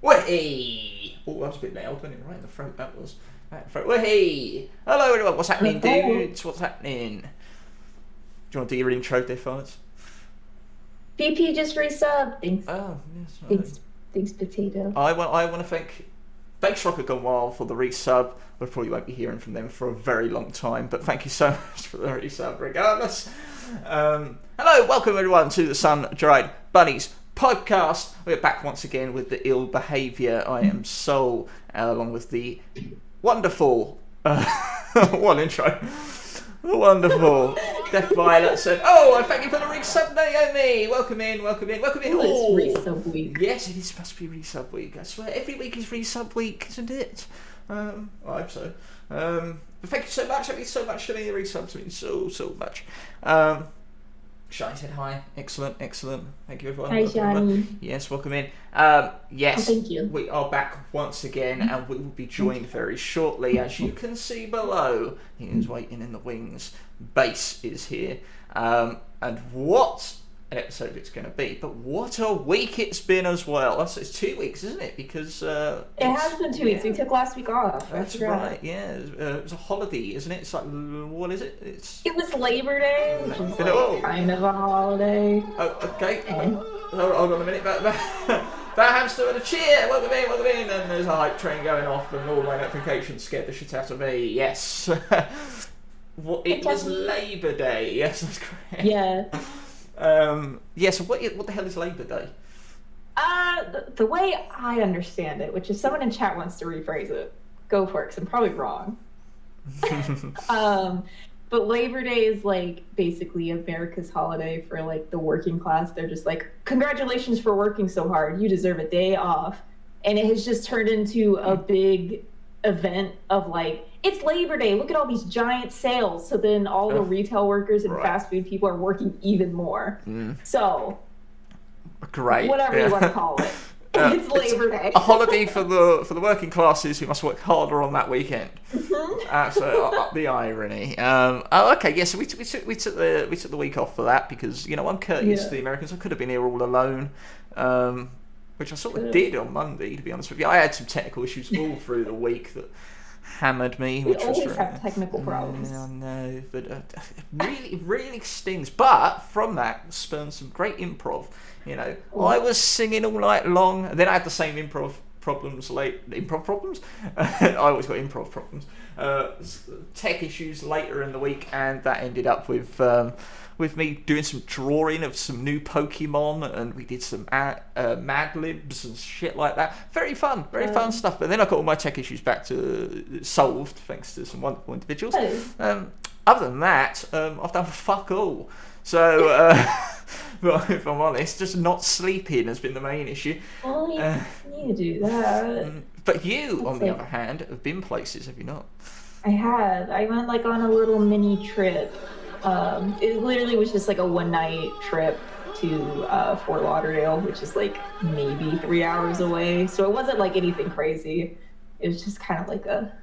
Wahey! Oh, that was a bit loud, wasn't it? Right in the throat, that was. Right in the throat. Wahey! Hello, everyone. What's happening, dudes? What's happening? Do you want to do your intro, Defiance? BP just resubbed. Thanks. Oh, yes. Thanks, Potato. I want to thank BassRockerGoneWild for the resub. We probably won't be hearing from them for a very long time, but thank you so much for the resub regardless. Hello, welcome everyone to the Sun-Dried Bunnies Podcast. We're back once again with the ill behaviour. I am Sol, along with the wonderful, one intro, the wonderful Death Violet said, "Oh, and thank you for the resub, Naomi. Welcome in. Oh, it's resub week. Yes, it is supposed to be resub week. I swear, every week is resub week, isn't it? I hope so. But thank you so much. Thank you so much for the resubs. It means so much. Shani said hi. Excellent. Thank you, everyone. Hi, Shani. Yes, welcome in. Yes, thank you. We are back once again, and we will be joined very shortly. As you can see below, he is waiting in the wings. Bass is here. And what an episode it's going to be, but what a week it's been as well. It's 2 weeks, isn't it? Because it has been 2 weeks. We took last week off. That's right. Yeah, it was a holiday, isn't it? It's like, what is it? It was Labor Day, which is like kind of a holiday. Oh, okay. Hold on a minute. That hamster and a cheer. Welcome in. And there's a hype train going off, and all my notifications scared the shit out of me. Yes. It was Labor Day. Yes, that's correct. Yeah. So what the hell is Labor Day? The way I understand it, which if someone in chat wants to rephrase it, go for it, because I'm probably wrong. But Labor Day is like basically America's holiday for like the working class. They're just like, congratulations for working so hard. You deserve a day off. And it has just turned into a big event of like, it's Labor Day. Look at all these giant sales. So then all the retail workers and fast food people are working even more. So, great. Whatever you want to call it. It's Labor Day. A holiday for the working classes who must work harder on that weekend. So the irony. Okay. Yeah. So we took the week off for that because I'm courteous to the Americans. I could have been here all alone. Which I sort of did on Monday, to be honest with you. I had some technical issues all through the week that hammered me. We always have technical problems. I know, but it really stings. But from that, spurned some great improv. I was singing all night long, and then I had the same improv problems. I always got improv problems. Tech issues later in the week, and that ended up with me doing some drawing of some new Pokemon, and we did some Mad Libs and shit like that. Very fun stuff. But then I got all my tech issues back to solved, thanks to some wonderful individuals. Other than that, I've done fuck all. So, but if I'm honest, just not sleeping has been the main issue. Well, you need to do that. But you, on the other hand, have been places, have you not? I have. I went like on a little mini trip. It literally was just like a one-night trip to Fort Lauderdale, which is like maybe 3 hours away. So it wasn't like anything crazy. It was just kind of like a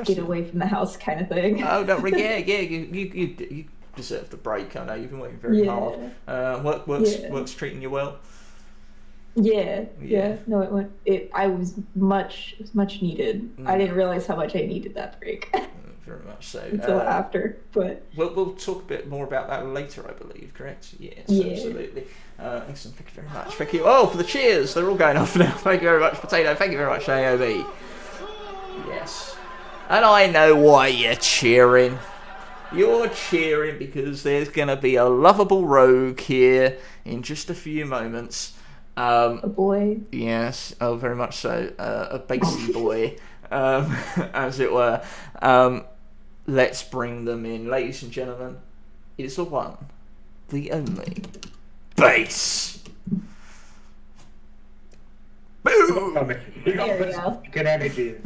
get away from the house kind of thing. Oh no, yeah. You deserve the break. I know you've been working very hard. Work's treating you well. Yeah. No, it was much needed. I didn't realize how much I needed that break. Very much so. Until after, but we'll talk a bit more about that later, I believe. Correct? Yes, absolutely. Excellent. Thank you very much. Thank you. Oh, for the cheers, they're all going off now. Thank you very much, Potato. Thank you very much, AOB. Yes, and I know why you're cheering. You're cheering because there's going to be a lovable rogue here in just a few moments. A boy. Yes. Oh, very much so. A bassy boy, as it were. Let's bring them in. Ladies and gentlemen, it is the one, the only, Bass. Boom! You got good energy.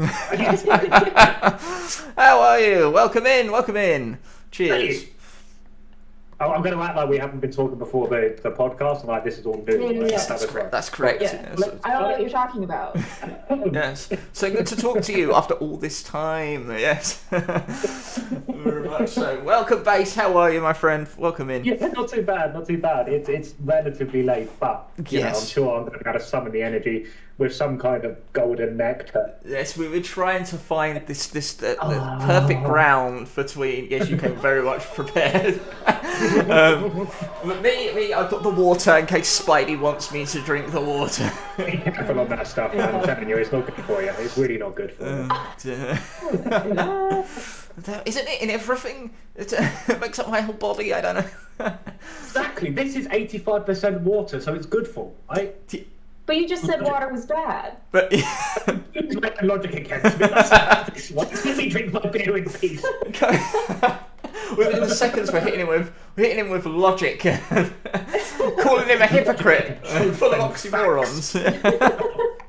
How are you? Welcome in. Cheers. Hey. I'm going to act like we haven't been talking before the podcast, and like this is all new. Yeah. That's correct. Yeah. I don't know what you're talking about. Yes. So good to talk to you after all this time. Yes. Very much so. Welcome, Bass. How are you, my friend? Welcome in. Yeah, not too bad. It's relatively late, but I'm sure I'm going to be able to summon the energy. with some kind of golden nectar. Yes, we were trying to find this the perfect ground between. Yes, you came very much prepared. But me, I've got the water in case Spidey wants me to drink the water. Be careful on that stuff, man. I'm telling you, it's not good for you. It's really not good for you. Isn't it in everything? It makes up my whole body. I don't know. Exactly. This is 85% water, so it's good for, right? But you just said water was bad. But Use my logic against me. Let me drink my beer in peace. Within the seconds, we're hitting him with logic, calling him a hypocrite, full of oxymorons.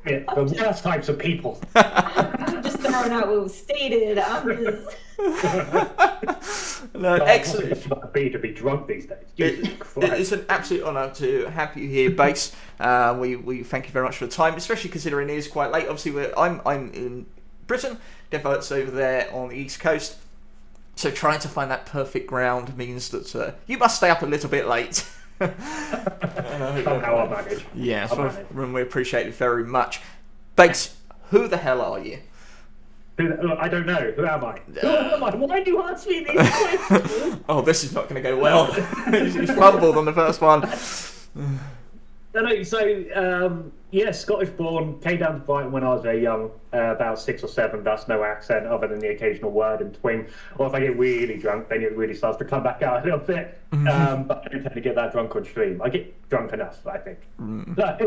Yeah, the worst types of people. I'm just throwing out what was stated. I'm just. No, excellent. It's not be to be drunk these days. Jesus Christ. It's an absolute honour to have you here, Bass. We thank you very much for the time, especially considering it is quite late. Obviously, I'm in Britain. Devo's over there on the East Coast. So trying to find that perfect ground means that you must stay up a little bit late. Somehow I'll manage. Yes, we appreciate it very much. Bass, who the hell are you? I don't know. Who am I? Who am I? Why do you ask me these questions? Oh, this is not going to go well. He's fumbled on the first one. No, so, Scottish born, came down to Brighton when I was very young, about 6 or 7, thus no accent other than the occasional word and twing. Or if I get really drunk, then it really starts to come back out a little bit. But I don't tend to get that drunk on stream. I get drunk enough, I think. So,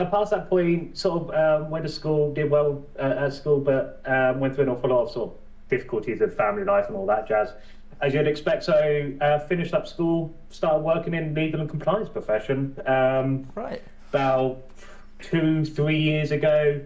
past that point, sort of went to school, did well at school, but went through an awful lot of sort of difficulties with family life and all that jazz. As you'd expect, so finished up school, started working in legal and compliance profession. Right. About 2-3 years ago,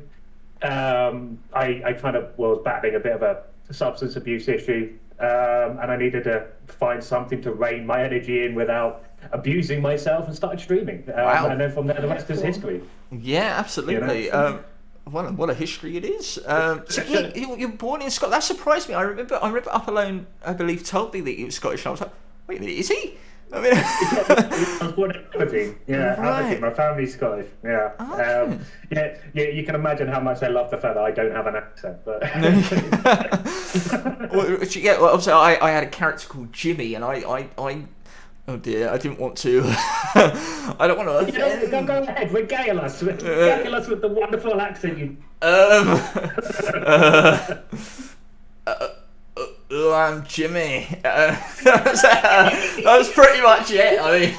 I kind of was battling a bit of a substance abuse issue, and I needed to find something to rein my energy in without abusing myself, and started streaming. Wow. And then from there, the rest is history. Yeah, absolutely. You know? What a history it is. So you're born in Scotland. That surprised me. I remember Up Alone, I believe, told me that he was Scottish. And I was like, wait a minute, is he? I mean, I was born in Aberdeen. Yeah, right. Aberdeen. My family's Scottish. Yeah. Oh. Yeah. You can imagine how much I love the fact that I don't have an accent. But well, obviously, I had a character called Jimmy, and I oh dear, I didn't want to. I don't want to. Go ahead, regale us with the wonderful accent you. I'm Jimmy. That was pretty much it. I mean,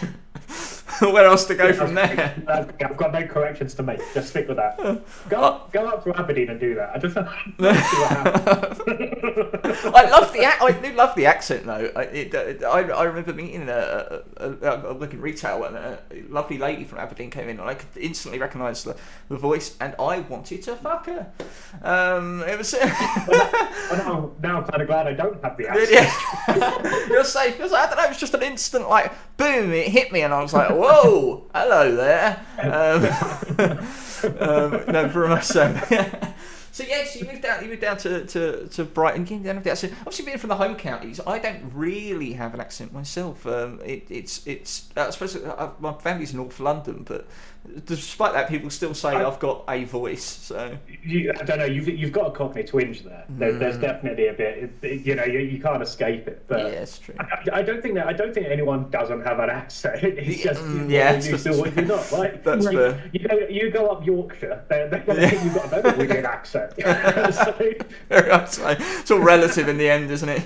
where else to go from there? I've got no corrections to make. Just stick with that. Go up to Aberdeen and do that. I just see what happens. I do love the accent though. I remember meeting a look in retail, and a lovely lady from Aberdeen came in, and I could instantly recognise the voice, and I wanted to fuck her. It was. Now I'm kind of glad I don't have the accent. Yeah. You're safe. Because I don't know. It was just an instant like boom. It hit me, and I was like, whoa, hello there. No, very much so. So yes, you moved down to Brighton. So obviously, being from the home counties, I don't really have an accent myself. It's I suppose my family's North London, but despite that, people still say I've got a voice. So I don't know. You've got a Cockney twinge there. There's definitely a bit. You can't escape it. But yeah, it's true. I don't think anyone doesn't have an accent. It's just you're not right. That's fair. You go up Yorkshire. They think you've got a very weird accent. So, it's all relative in the end, isn't it?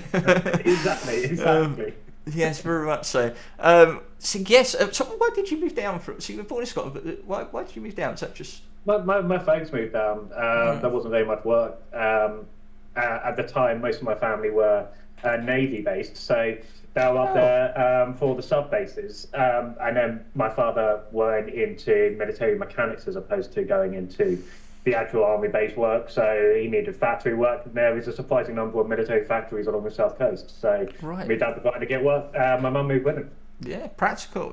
Exactly. Yes, very much so. So yes, so why did you move down from? So you were born in Scotland, but why did you move down? So just my folks moved down. There wasn't very much work at the time. Most of my family were Navy based, so they were up there for the sub bases. And then my father went into military mechanics as opposed to going into the actual army-based work, so he needed factory work, and there is a surprising number of military factories along the south coast. So we dad decided to get work. My mum moved with him. Yeah, practical.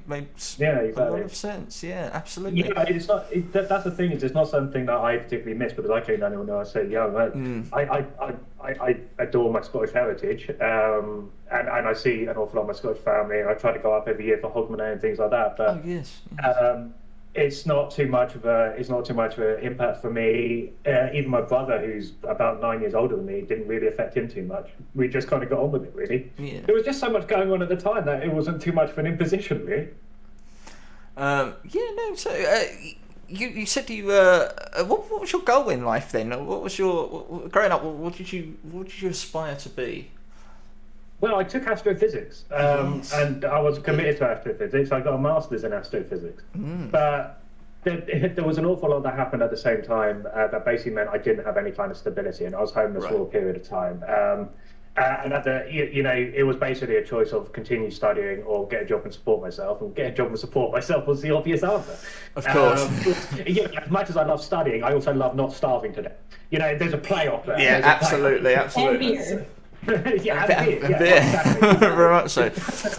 Makes exactly. a lot of sense. Yeah, absolutely. Yeah, it's not. That's the thing. It's not something that I particularly miss because I came down here when I was so young. I adore my Scottish heritage, and I see an awful lot of my Scottish family. And I try to go up every year for Hogmanay and things like that. But, it's not too much of an impact for me. Even my brother, who's about 9 years older than me, didn't really affect him too much. We just kind of got on with it, really. Yeah. There was just so much going on at the time that it wasn't too much of an imposition, really. So you said what was your goal in life then? What was your growing up? What did you aspire to be? Well, I took astrophysics, and I was committed to astrophysics. I got a master's in astrophysics, but there was an awful lot that happened at the same time that basically meant I didn't have any kind of stability, and I was homeless for a period of time. And it was basically a choice of continue studying or get a job and support myself. And get a job and support myself was the obvious answer. Of course. As much as I love studying, I also love not starving to death. There's a play-off there. Yeah, absolutely. And beer. Very much so.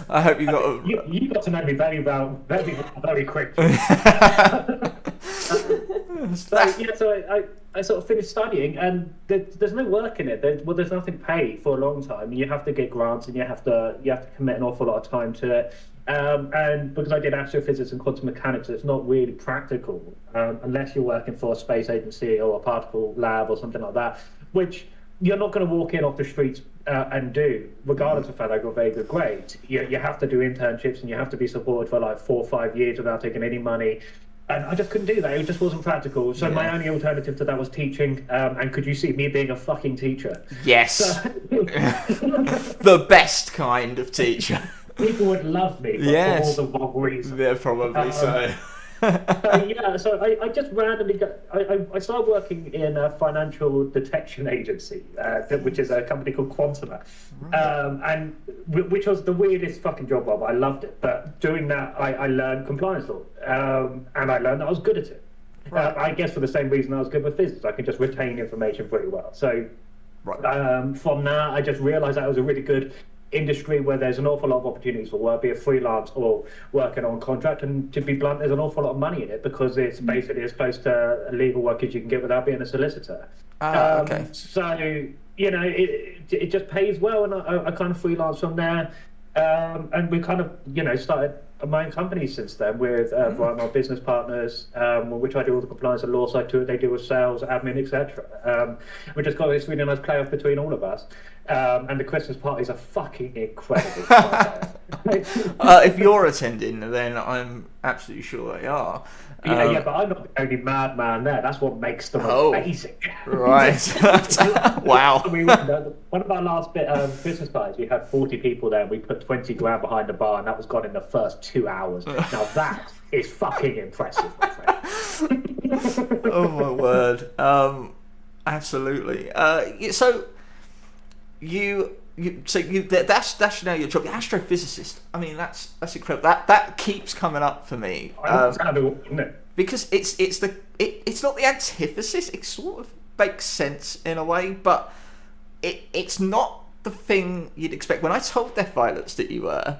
I hope you got. You got to know me very well, very quickly. So I sort of finished studying, and there's no work in it. There's nothing paid for a long time. You have to get grants, and you have to commit an awful lot of time to it. And because I did astrophysics and quantum mechanics, it's not really practical unless you're working for a space agency or a particle lab or something like that, which you're not going to walk in off the streets and do, regardless of the fact I got very good grades. You have to do internships, and you have to be supported for like 4 or 5 years without taking any money. And I just couldn't do that. It just wasn't practical. So my only alternative to that was teaching. And could you see me being a fucking teacher? Yes. The best kind of teacher. People would love me for all the wrong reasons. Yeah, probably so. So I just randomly I started working in a financial detection agency, which is a company called Quantum, and which was the weirdest fucking job, Bob. I loved it, but doing that, I learned compliance law, and I learned that I was good at it. I guess for the same reason I was good with physics. I can just retain information pretty well. So from that, I just realised that was a really good industry where there's an awful lot of opportunities for work, be it freelance or working on contract, and to be blunt, there's an awful lot of money in it because it's basically as close to legal work as you can get without being a solicitor. Okay. So it just pays well, and I kind of freelance from there, and we kind of started my own company since then with my business partners, which I do all the compliance and law side to it. They do with sales, admin, etc. We just got this really nice playoff between all of us. And the Christmas parties are fucking incredible. If you're attending, then I'm absolutely sure they are. But I'm not the only madman there. That's what makes them amazing. Right. Wow. One of our last Christmas parties, we had 40 people there. We put 20 grand behind the bar, and that was gone in the first 2 hours. Now that is fucking impressive, my friend. Oh my word. Absolutely. So that's now your job. You're astrophysicist. I mean, that's incredible. That keeps coming up for me. Isn't it? Because it's not the antithesis. It sort of makes sense in a way, but it's not the thing you'd expect. When I told Deaf Violets that you were,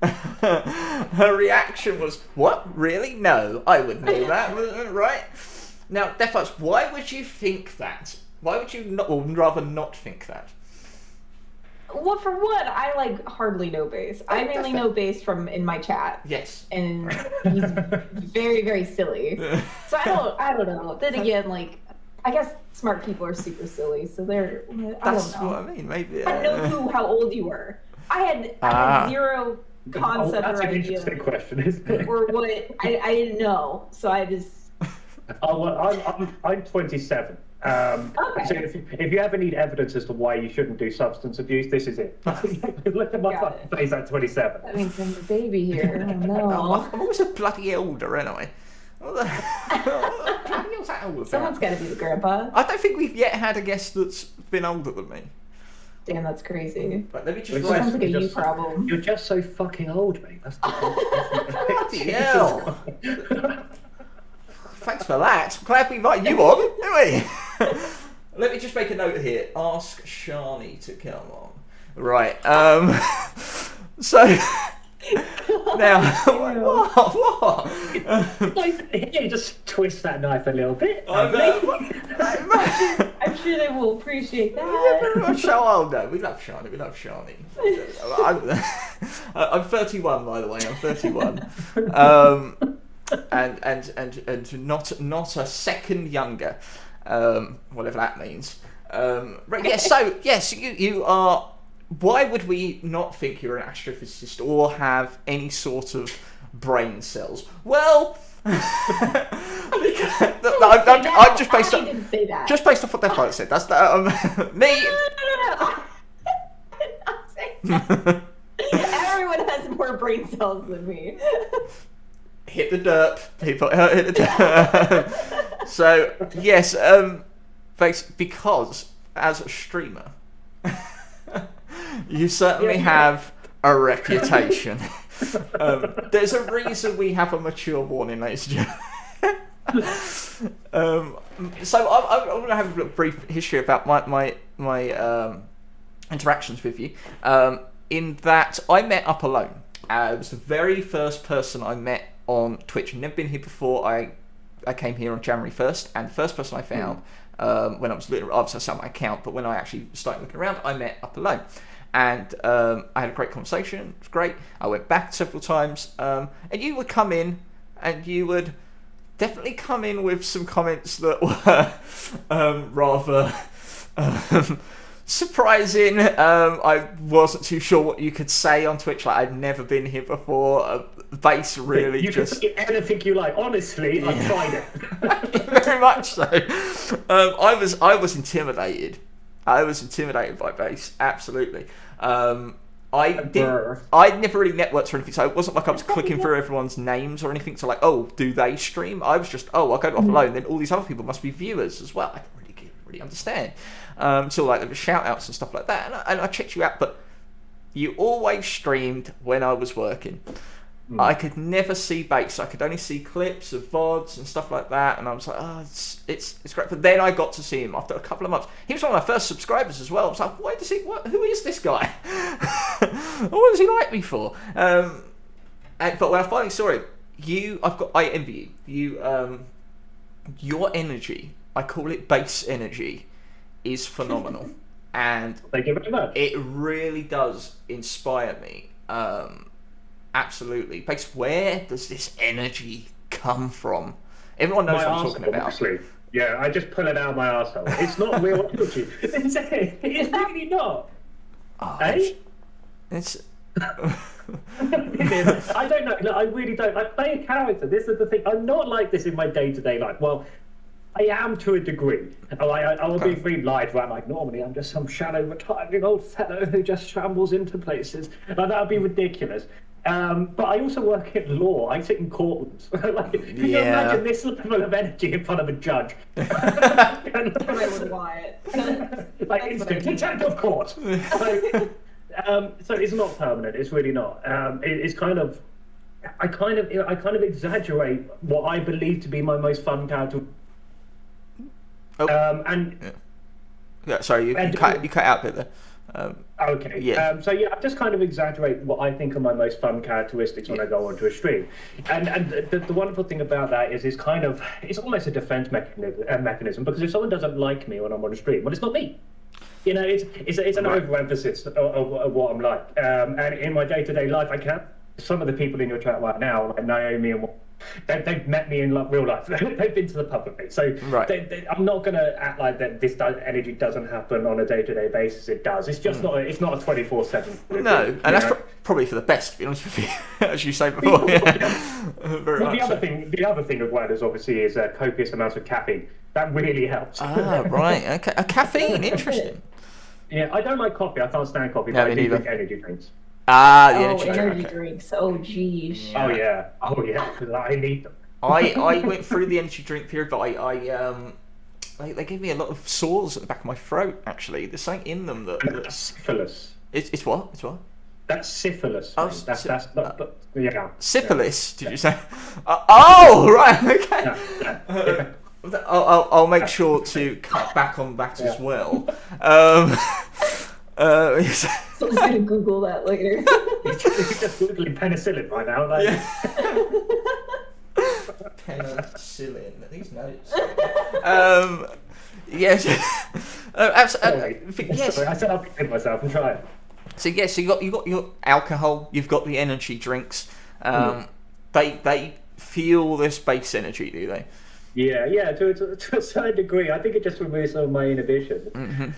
her reaction was, "What? Really? No, I wouldn't do that." Right? Now, Deaf Violets, why would you think that? Why would you not, or rather not think that? Well, for one, I hardly know bass. I mainly know bass from in my chat. Yes. And he's very, very silly. So I don't know. Then again, I guess smart people are super silly. So they're. That's I don't know. what I mean. Maybe. I had no clue how old you were. I had zero concept that's or an idea. interesting question, isn't it? Or what I didn't know. So I just. I'm 27. Okay. So if you ever need evidence as to why you shouldn't do substance abuse, this is it. Look at my fucking face at 27. That means I'm a baby here. Oh, no. I'm always a bloody elder, anyway. Someone's got to be the grandpa. I don't think we've yet had a guest that's been older than me. Damn, that's crazy. But let me just. That sounds like a you problem. You're just so fucking old, mate. That's Bloody hell. Thanks for that. I'm glad we invited you on, didn't we? Let me just make a note here. Ask Shani to come on. Right. So now, what? You just twist that knife a little bit. I'm sure they will appreciate that. No, we love Shani. I'm 31, by the way. I'm 31. and not a second younger, whatever that means. Right, yes. So yes, you are. Why would we not think you're an astrophysicist or have any sort of brain cells? Well, I'm just based on just based off what their father said. That's me. No. Everyone has more brain cells than me. Hit the derp, people. Hit the derp. So yes, because as a streamer, you certainly have a reputation. There's a reason we have a mature warning, ladies and gentlemen. So I'm going to have a brief history about my interactions with you. In that I met up alone. It was the very first person I met on Twitch. I've never been here before. I came here on January 1st, and the first person I found when I was literally, obviously I set my account, but when I actually started looking around, I met up alone. And I had a great conversation. It was great. I went back several times, and you would come in, and you would definitely come in with some comments that were rather surprising. I wasn't too sure what you could say on Twitch. Like, I'd never been here before. Bass really you just... You can say anything you like. Honestly, I've tried it. Very much so. I was intimidated. I was intimidated by Bass, absolutely. I'd never really networked or anything, so it wasn't like I was clicking through everyone's names or anything to like, oh, do they stream? I was just, oh, I'll go off alone, then all these other people must be viewers as well. I didn't really understand. So like there were shout outs and stuff like that, and I checked you out, but you always streamed when I was working. I could never see Bass. I could only see clips of VODs and stuff like that, and I was like, oh, it's great. But then I got to see him after a couple of months. He was one of my first subscribers as well. I was like, who is this guy? What does he like me for? But when I finally saw him, I envy you. Your energy, I call it Bass energy, is phenomenal, and thank you very much. It really does inspire me. Absolutely. Bass, where does this energy come from? Everyone knows what I'm talking about. Obviously. Yeah, I just pull it out of my arsehole. It's not real energy. It's really not. It's... I don't know. No, I really don't. I play a character. This is the thing. I'm not like this in my day-to-day life. Well, I am to a degree. I will be very live, right? Like, normally I'm just some shallow, retiring old fellow who just shambles into places. Like, that would be ridiculous. But I also work in law. I sit in courtrooms. Like, can you imagine this level of energy in front of a judge? Like, instant contempt of court. So it's not permanent. It's really not. It's kind of. I kind of exaggerate what I believe to be my most fun character. Sorry, you cut out a bit there. Okay. Yeah. So I just kind of exaggerate what I think are my most fun characteristics when I go onto a stream, and the wonderful thing about that is it's almost a defense mechanism, because if someone doesn't like me when I'm on a stream, well, it's not me. You know, it's an overemphasis of what I'm like, and in my day-to-day life, I can't. Some of the people in your chat right now, like Naomi and. They've met me in real life. They've been to the pub with me, so I'm not going to act like that. This energy doesn't happen on a day-to-day basis. It does. It's just not. It's not a 24/7. No, and that's probably for the best, to be honest with you, as you say before. The other thing of well is obviously copious amounts of caffeine. That really helps. Right. Okay. Caffeine. Interesting. Yeah, I don't like coffee. I can't stand coffee. But I do drink energy drinks. Energy drinks. Oh, geez. Oh yeah. Because I need them. I went through the energy drink period, but they gave me a lot of sores at the back of my throat. Actually, there's something in them that's syphilis. It's what? It's what? That's syphilis. Oh, that's yeah. Syphilis? Did you say? Oh, right. Okay. Yeah. I'll make sure to cut back on that as well. Someone's gonna Google that later. He's just googling penicillin right now. Like. Penicillin. These notes. Yes. Yes. Sorry, I said I'll pick myself and try it. So you got your alcohol. You've got the energy drinks. They feel this bass energy, do they? Yeah, to a certain degree. I think it just removes some of my inhibition.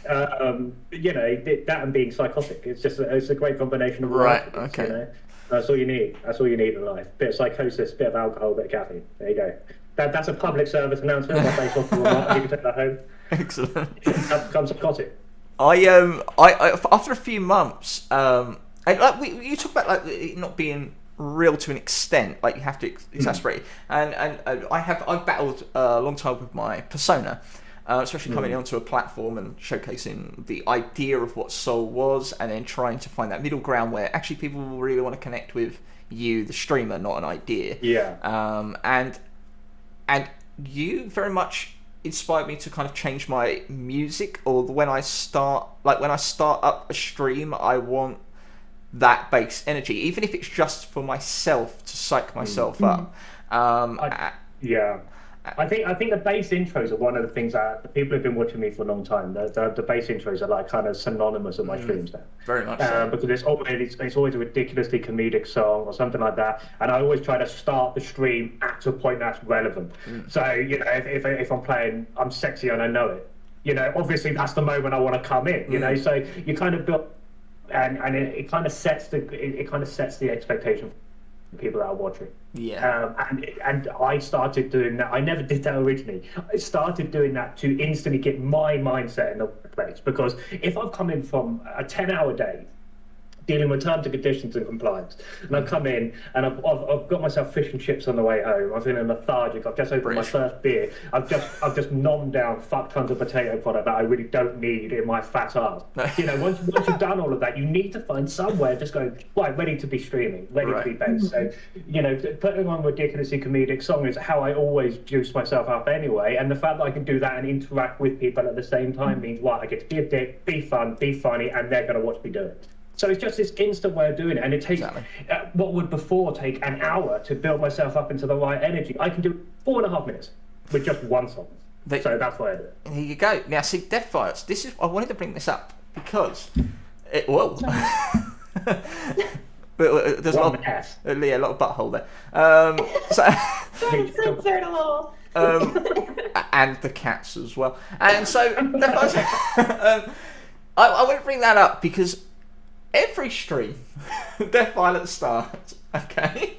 That and being psychotic. It's a great combination of right. things, Okay. That's all you need. That's all you need in life. Bit of psychosis, bit of alcohol, bit of caffeine. There you go. That's a public service announcement. My face off the remark. You can take that home. Excellent. Become psychotic. I after a few months, you talk about like it not being real to an extent, like you have to exasperate it. And I've battled a long time with my persona, especially coming onto a platform and showcasing the idea of what soul was, and then trying to find that middle ground where actually people will really want to connect with you, the streamer, not an idea. And you very much inspired me to kind of change my music, or when I start up a stream, I want that bass energy, even if it's just for myself to psych myself up. I think the bass intros are one of the things that the people who've been watching me for a long time. The bass intros are like kind of synonymous with my streams now. Very much so. Because it's always a ridiculously comedic song or something like that, and I always try to start the stream at a point that's relevant. So if I'm playing, I'm sexy and I know it. Obviously that's the moment I want to come in. So you kind of build, and it kind of sets the expectation for people that are watching. And I started doing that. I never did that originally. I started doing that to instantly get my mindset in the place, because if I've come in from a 10-hour day dealing with terms and conditions and compliance, and I've come in and I've got myself fish and chips on the way home, I'm feeling lethargic, I've just opened my first beer, I've just nommed down fuck tons of potato product that I really don't need in my fat ass. Once you've done all of that, you need to find somewhere just go, right, ready to be streaming, ready to be bass. So putting on a ridiculously comedic song is how I always juice myself up anyway, and the fact that I can do that and interact with people at the same time means, right, I get to be a dick, be fun, be funny, and they're going to watch me do it. So it's just this instant way of doing it, and it takes what would before take an hour to build myself up into the right energy. I can do 4.5 minutes with just one song. So that's why I do it. There you go. Now, see, Deathfire, I wanted to bring this up because there's a lot of butthole there. Censored a little. And the cats as well. And so I want to bring that up because every stream, Death Violet starts, okay?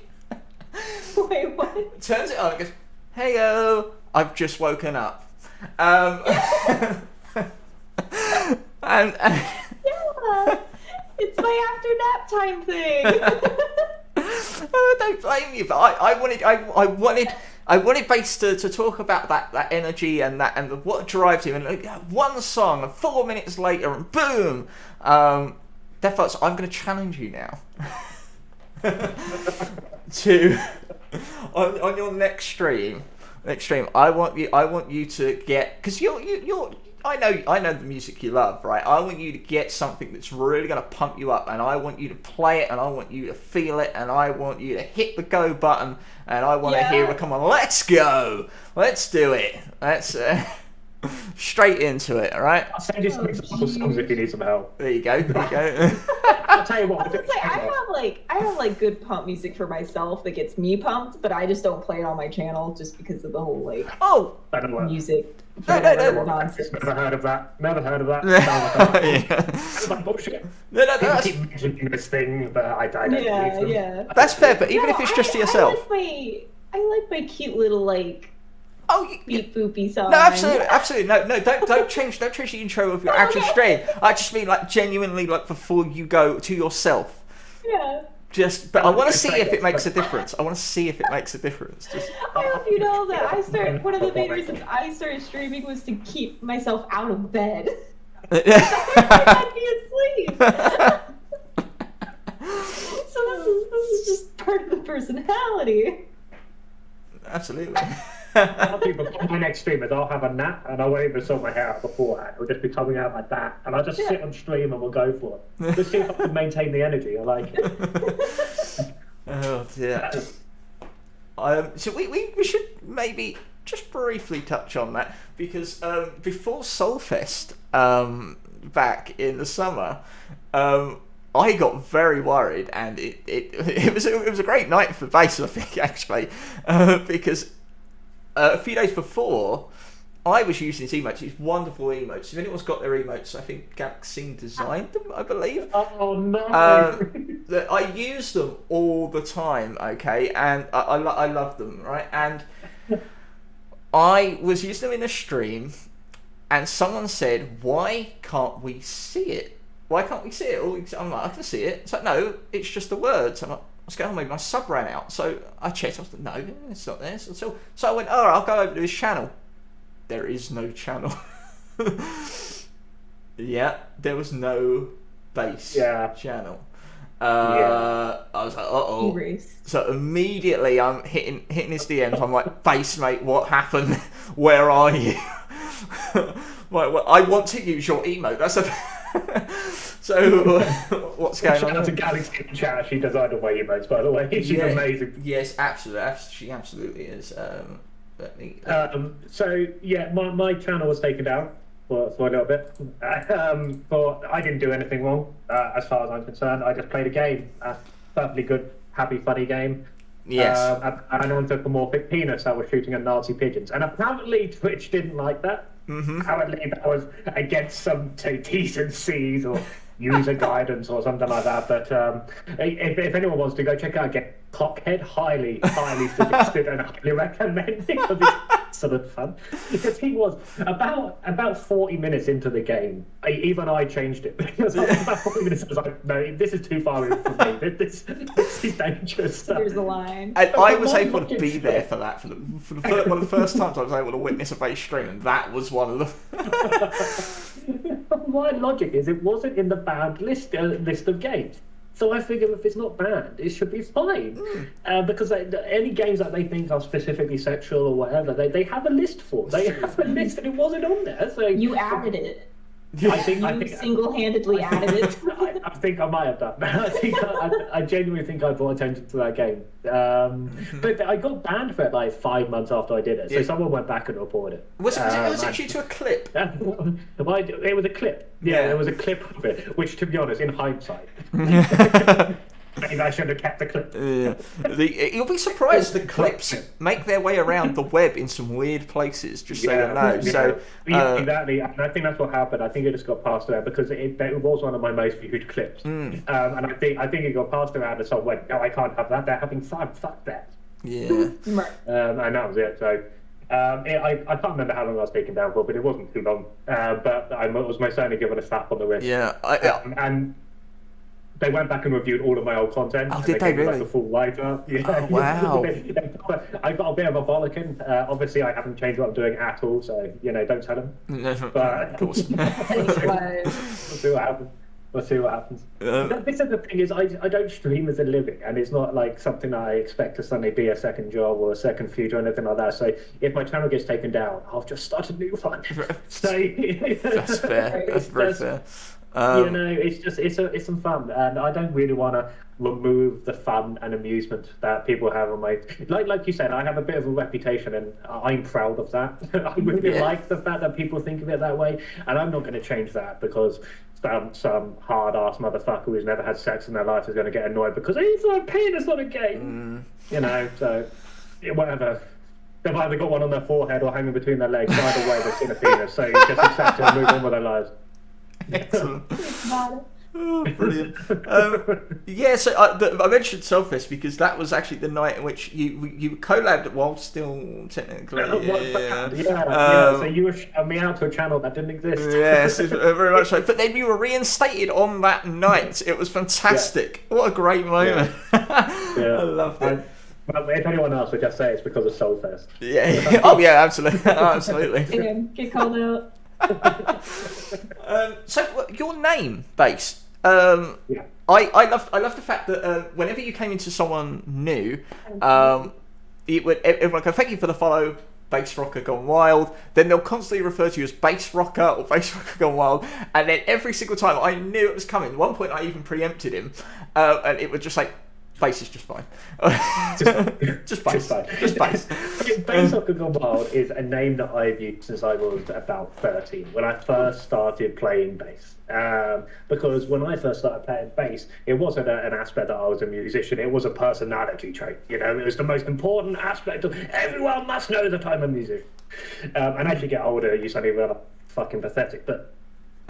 Wait, what? Turns it on and goes, hey-o, I've just woken up. Yeah, it's my after nap time thing. I don't blame you, but I wanted Bass to talk about that energy and what drives him, and one song, and 4 minutes later, and boom. Deathfire, I'm going to challenge you now to on your next stream. I want you to get, because I know the music you love, right? I want you to get something that's really going to pump you up, and I want you to play it, and I want you to feel it, and I want you to hit the go button, and I want to hear it. Come on, let's go, let's do it. Let's straight into it, all right? I'll send you some example songs if you need some help. There you go. I'll tell you what. I have good pump music for myself that gets me pumped, but I just don't play it on my channel just because of the whole music. No. Nonsense. Never heard of that. Like bullshit. No, that's... keep mentioning this thing, but I don't believe them. Yeah. That's fair, but even if it's just to yourself. I like my cute little beep boopy song. No, absolutely. No, don't change the intro of your actual stream. I just mean genuinely before you go to yourself. Yeah. But I want to see if it makes a difference. I hope you know that one of the main reasons I started streaming was to keep myself out of bed. I'd be asleep. So this is just part of the personality. Absolutely. I'll do before my next stream is I'll have a nap and I won't even sort my hair out beforehand. It'll just be coming out like that, and I'll just sit on stream and we'll go for it. Just see if I can maintain the energy. I like it. Oh dear. So we should maybe just briefly touch on that, because before Soulfest back in the summer, I got very worried, and it was a great night for bass, I think, actually, because a few days before, I was using these emotes, these wonderful emotes. If anyone's got their emotes, I think Galaxine designed them, I believe. Oh no! I use them all the time, okay, and I love them, right? And I was using them in a stream, and someone said, "Why can't we see it? Why can't we see it?" I'm like, "I can see it." It's like, "No, it's just the words." I'm like, "What's going on? Maybe my sub ran out." So I checked. I was like, "No, it's not there." So I went, "Oh, I'll go over to his channel." There is no channel. Yeah, there was no bass channel. I was like, "Uh-oh." Erased. So immediately I'm hitting his DMs. I'm like, "Bass mate, what happened? Where are you?" Well, I want to use your emote. That's a so what's going Shout on? out to Galaxy in chat. She designed all my emotes, by the way. She's amazing. Yes, absolutely. She absolutely is. Let me. So yeah, my channel was taken down for a little bit. But I didn't do anything wrong as far as I'm concerned. I just played a game, a perfectly good, happy, funny game. Yes. An anthropomorphic penis that was shooting at Nazi pigeons, and apparently Twitch didn't like that. Mm-hmm. Apparently that was against some T's and C's or user guidance or something like that. But if anyone wants to go check out, get Cockhead, highly suggested and highly recommend because it's excellent fun. Because he was about 40 minutes into the game, even I changed it because about 40 minutes I was like, no, this is too far in for me. This is dangerous stuff. Here's the line. And I was able to be there for that one of the first times I was able to witness a bass stream, and that was one of the. My logic is it wasn't in the banned list of games. So I figure if it's not banned, it should be fine. Because any games that they think are specifically sexual or whatever, they have a list for. They have a list and it wasn't on there. So You added it. I think Single-handedly added it. I think I might have done. I genuinely think I brought attention to that game. But I got banned for it like 5 months after I did it. So someone went back and reported it. Was it due to a clip? It was a clip. Yeah, there was a clip of it, which, to be honest, in hindsight, maybe I should have kept the clip. You'll be surprised the clips make their way around the web in some weird places, just so you know. So exactly, and I think that's what happened. I think it just got passed around because it was one of my most viewed clips, and I think it got passed around and someone went, "No, I can't have that. They're having fun. Fuck that." Yeah. And that was it. So. I can't remember how long I was taken down for, but it wasn't too long. But I was most certainly given a slap on the wrist. Yeah. And they went back and reviewed all of my old content. Oh, and did they gave me, really? like a full write-up. Yeah. Oh, wow. I got a bit of a bollocking. Obviously, I haven't changed what I'm doing at all, so don't tell them. But of course. we'll see what happens. We'll see what happens. This is the thing is, I don't stream as a living, and it's not like something I expect to suddenly be a second job or a second future or anything like that. So if my channel gets taken down, I'll just start a new one. So That's fair. That's very fair. It's some fun, and I don't really want to remove the fun and amusement that people have on my like you said. I have a bit of a reputation, and I'm proud of that. I really like the fact that people think of it that way, and I'm not going to change that because some hard-ass motherfucker who's never had sex in their life is going to get annoyed because he's a penis on a game. So whatever. They've either got one on their forehead or hanging between their legs. Either way, they've seen a penis, so you just accept it and move on with their lives. Excellent. Oh, brilliant. So I mentioned Selfish because that was actually the night in which you collabed while still technically. So you were shouting me out to a channel that didn't exist. Yes, very much so. But then you were reinstated on that night. It was fantastic. What a great moment. I loved it. Well, if anyone else would just say it's because of Soulfest. Yeah. Oh yeah, absolutely. Absolutely. Get called out. So your name, Bass. I love the fact that whenever you came into someone new, everyone go, "Thank you for the follow, BassRockerGoneWild." Then they'll constantly refer to you as Bass Rocker or BassRockerGoneWild, and then every single time I knew it was coming. At one point, I even preempted him, and it was just like, Bass is just fine. Just bass. Just fine. Just bass. BassRockerGoneWild is a name that I've used since I was about 13, when I first started playing bass. Because when I first started playing bass, it wasn't an aspect that I was a musician, it was a personality trait. You know, it was the most important aspect of everyone must know that I'm a musician. And as you get older, you suddenly realize fucking pathetic. But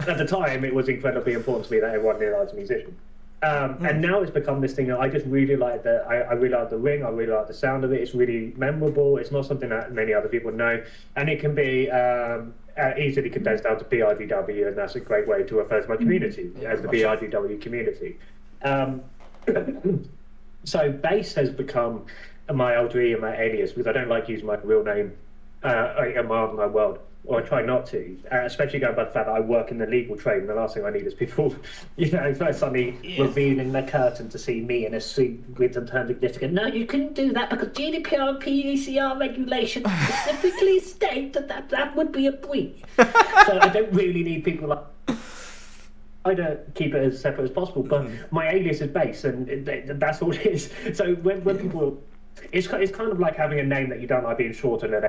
at the time, it was incredibly important to me that everyone knew I was a musician. And now it's become this thing that I just really like. I really like the ring. I really like the sound of it. It's really memorable. It's not something that many other people know, and it can be easily condensed down to BIDW, and that's a great way to refer to my community as the BIDW community. So bass has become my alter ego and my alias, because I don't like using my real name in my online world. Or I try not to, especially going by the fact that I work in the legal trade, and the last thing I need is people, suddenly revealing the curtain to see me in a suit with some terms of litigant. No, you couldn't do that because GDPR and PUCR regulations specifically state that would be a breach. So I don't really need people like... I don't keep it as separate as possible, but my alias is bass, and that's all it is. So when people... It's kind of like having a name that you don't like being shortened and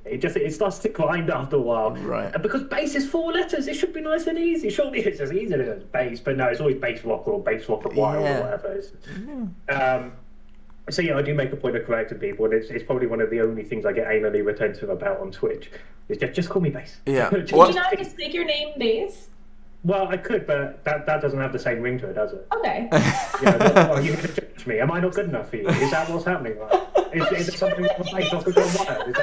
it starts to grind after a while, right? And because bass is 4 letters, it should be nice and easy. Surely it's as easy as bass, but no, it's always bass rocker or bass rocker wild or whatever. So yeah, I do make a point of correcting people, and it's probably one of the only things I get anally retentive about on Twitch. Is just call me bass. Yeah. Did you not just make your name bass? Well, I could, but that doesn't have the same ring to it, does it? Okay. You're going to judge me. Am I not good enough for you? Is that what's happening? Is it something that's based off of your wire?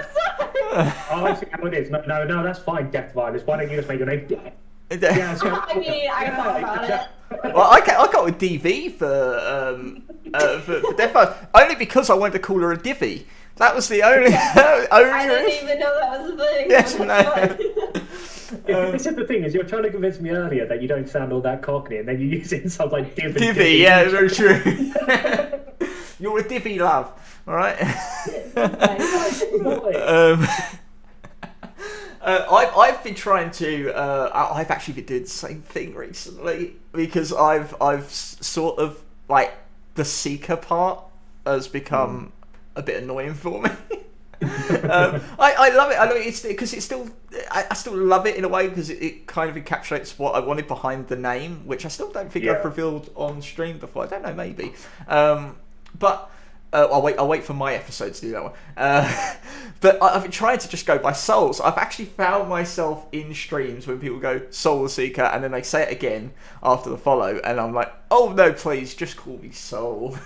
Oh, I see how it is. No, that's fine, Death Virus. Why don't you just make your name Death? Yeah, so, I mean, I thought about it. Well, I got with DV for Death Virus, only because I wanted to call her a divvy. That was the only I didn't even know that was a thing. Yes, no. This is the thing, is you're trying to convince me earlier that you don't sound all that cockney, and then you use it in something like divvy. Divvy, yeah, very true. You're a divvy, love. All right. I've been trying to. I've actually been doing the same thing recently, because I've sort of like the seeker part has become a bit annoying for me. I love it. I love it because it's still. I still love it in a way, because it kind of encapsulates what I wanted behind the name, which I still don't think I've revealed on stream before. I don't know, maybe. But I'll wait for my episode to do that one. But I've been trying to just go by Souls. I've actually found myself in streams when people go SolTheSeeker, and then they say it again after the follow, and I'm like, oh no, please just call me Soul.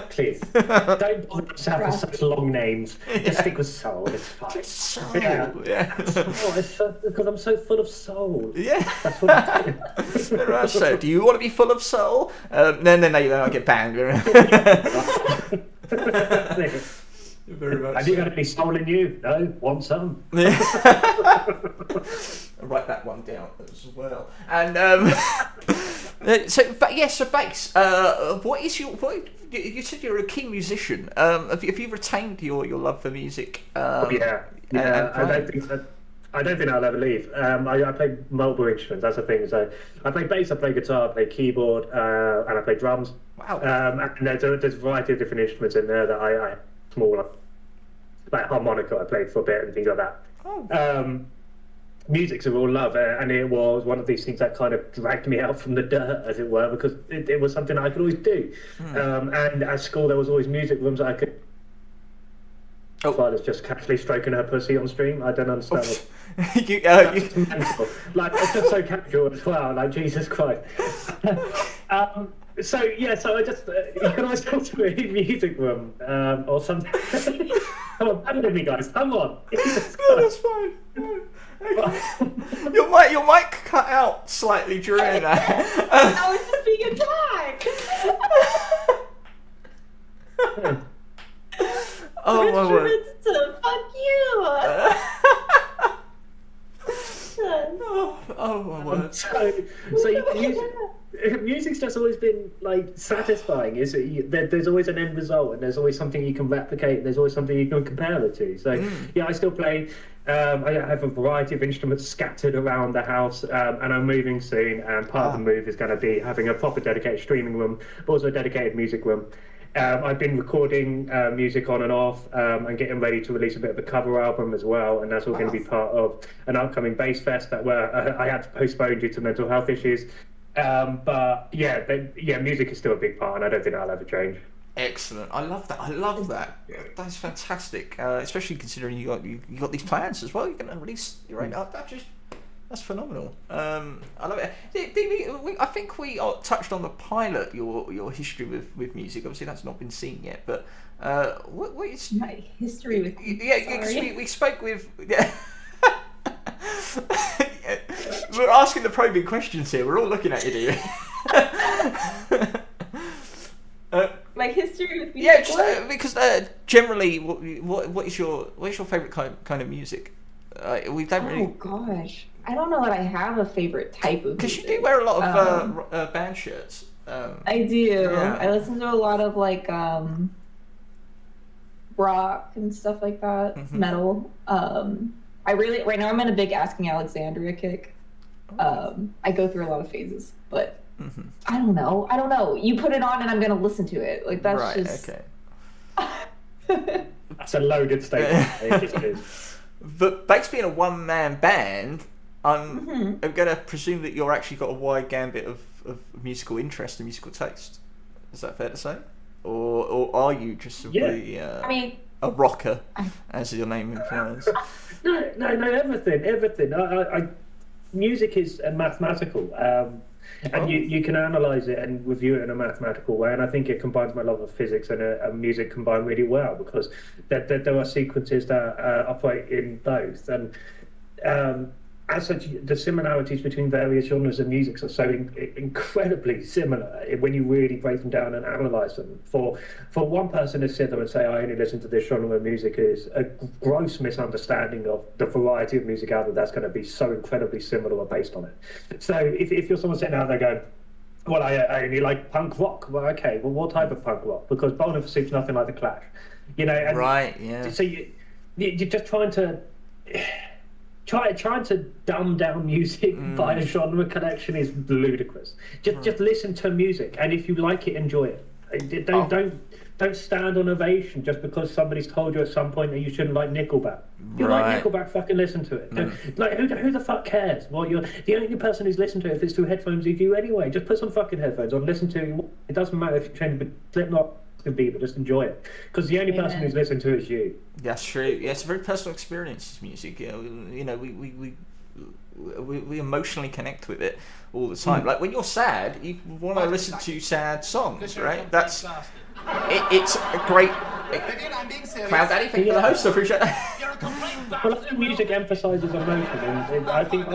Please. Don't bother to have such long names. Just stick with Soul. It's fine. Just Soul. Yeah. Because I'm so full of soul. Yeah. That's what I'm saying. Right, so, do you want to be full of soul? No, I get banned. Very much. Have you got any soul in you? No? Want some? Yeah. I'll write that one down as well. And so bass. What is your? You said you're a keen musician. Have you retained your love for music? Yeah. I don't think I'll ever leave. I play multiple instruments. That's the thing. So I play bass, I play guitar, I play keyboard, and I play drums. Wow. And there's a variety of different instruments in there that I small, like harmonica I played for a bit and things like that. Oh. Music's a real love, and it was one of these things that kind of dragged me out from the dirt, as it were, because it was something I could always do. And at school there was always music rooms that I could. Oh, father's just casually stroking her pussy on stream. I don't understand. Like, it's just so casual as well. Like, Jesus Christ. So I just you can always come to a music room or something. Come on, abandon me, guys. Come on. No, that's fine. Your mic cut out slightly during that. I was just being attacked. Oh my word. Fuck you. Oh my word. So music's just always been like satisfying. There's always an end result, and there's always something you can replicate, and there's always something you can compare it to. So yeah, I still play I have a variety of instruments scattered around the house, and I'm moving soon. And part of the move is going to be having a proper dedicated streaming room, but also a dedicated music room. I've been recording music on and off, and getting ready to release a bit of a cover album as well, and that's all going to be part of an upcoming Bass Fest that I had to postpone due to mental health issues. But music is still a big part, and I don't think that'll ever change. Excellent. I love that. That's fantastic. Especially considering you got these plans as well. You're going to release your own. That's phenomenal. I love it. I think we touched on the pilot, your history with music. Obviously, that's not been seen yet. But what is my history with music? Yeah, because we spoke with. Yeah. We're asking the probing questions here. We're all looking at you, dear. My history with music. Yeah, because generally, what is your favorite kind of music? We don't really. Oh gosh, I don't know that I have a favorite type of. Because you do wear a lot of band shirts. I do. Yeah. I listen to a lot of like rock and stuff like that, metal. I really right now I'm in a big Asking Alexandria kick. I go through a lot of phases, but. I don't know. You put it on and I'm gonna listen to it. Like that's right, just. Okay. That's a loaded statement. It just is. But Bakes being a one-man band, I'm gonna presume that you're actually got a wide gambit of musical interest and musical taste. Is that fair to say, or are you just simply a rocker, as your name implies? No, everything. I music is mathematical. And you can analyse it and review it in a mathematical way, and I think it combines my love of physics and music combined really well, because there are sequences that operate in both, and as such, the similarities between various genres of music are so incredibly similar when you really break them down and analyse them. For one person to sit there and say, I only listen to this genre of music, is a gross misunderstanding of the variety of music out there that's going to be so incredibly similar or based on it. So if you're someone sitting out there going, well, I only like punk rock. Well, okay, well, what type of punk rock? Because Bone for Soup's nothing like The Clash. And right, yeah. So you're just trying to... Trying to dumb down music by a genre collection is ludicrous. Just listen to music, and if you like it, enjoy it. Don't stand on ovation just because somebody's told you at some point that you shouldn't like Nickelback. If you like Nickelback, fucking listen to it. Like who the fuck cares? Well, you're the only person who's listened to it if it's through headphones is you anyway. Just put some fucking headphones on, listen to it. It doesn't matter if you're trained to Slipknot. Be, but just enjoy it, because the only person who's listening to it is you. That's true. Yeah, it's a very personal experience. Music, we emotionally connect with it all the time. Like when you're sad, you want to listen to sad songs, right? That's it's a great. Clown Daddy, thank you for the host. I appreciate that. Well, I think music emphasises emotion, and I think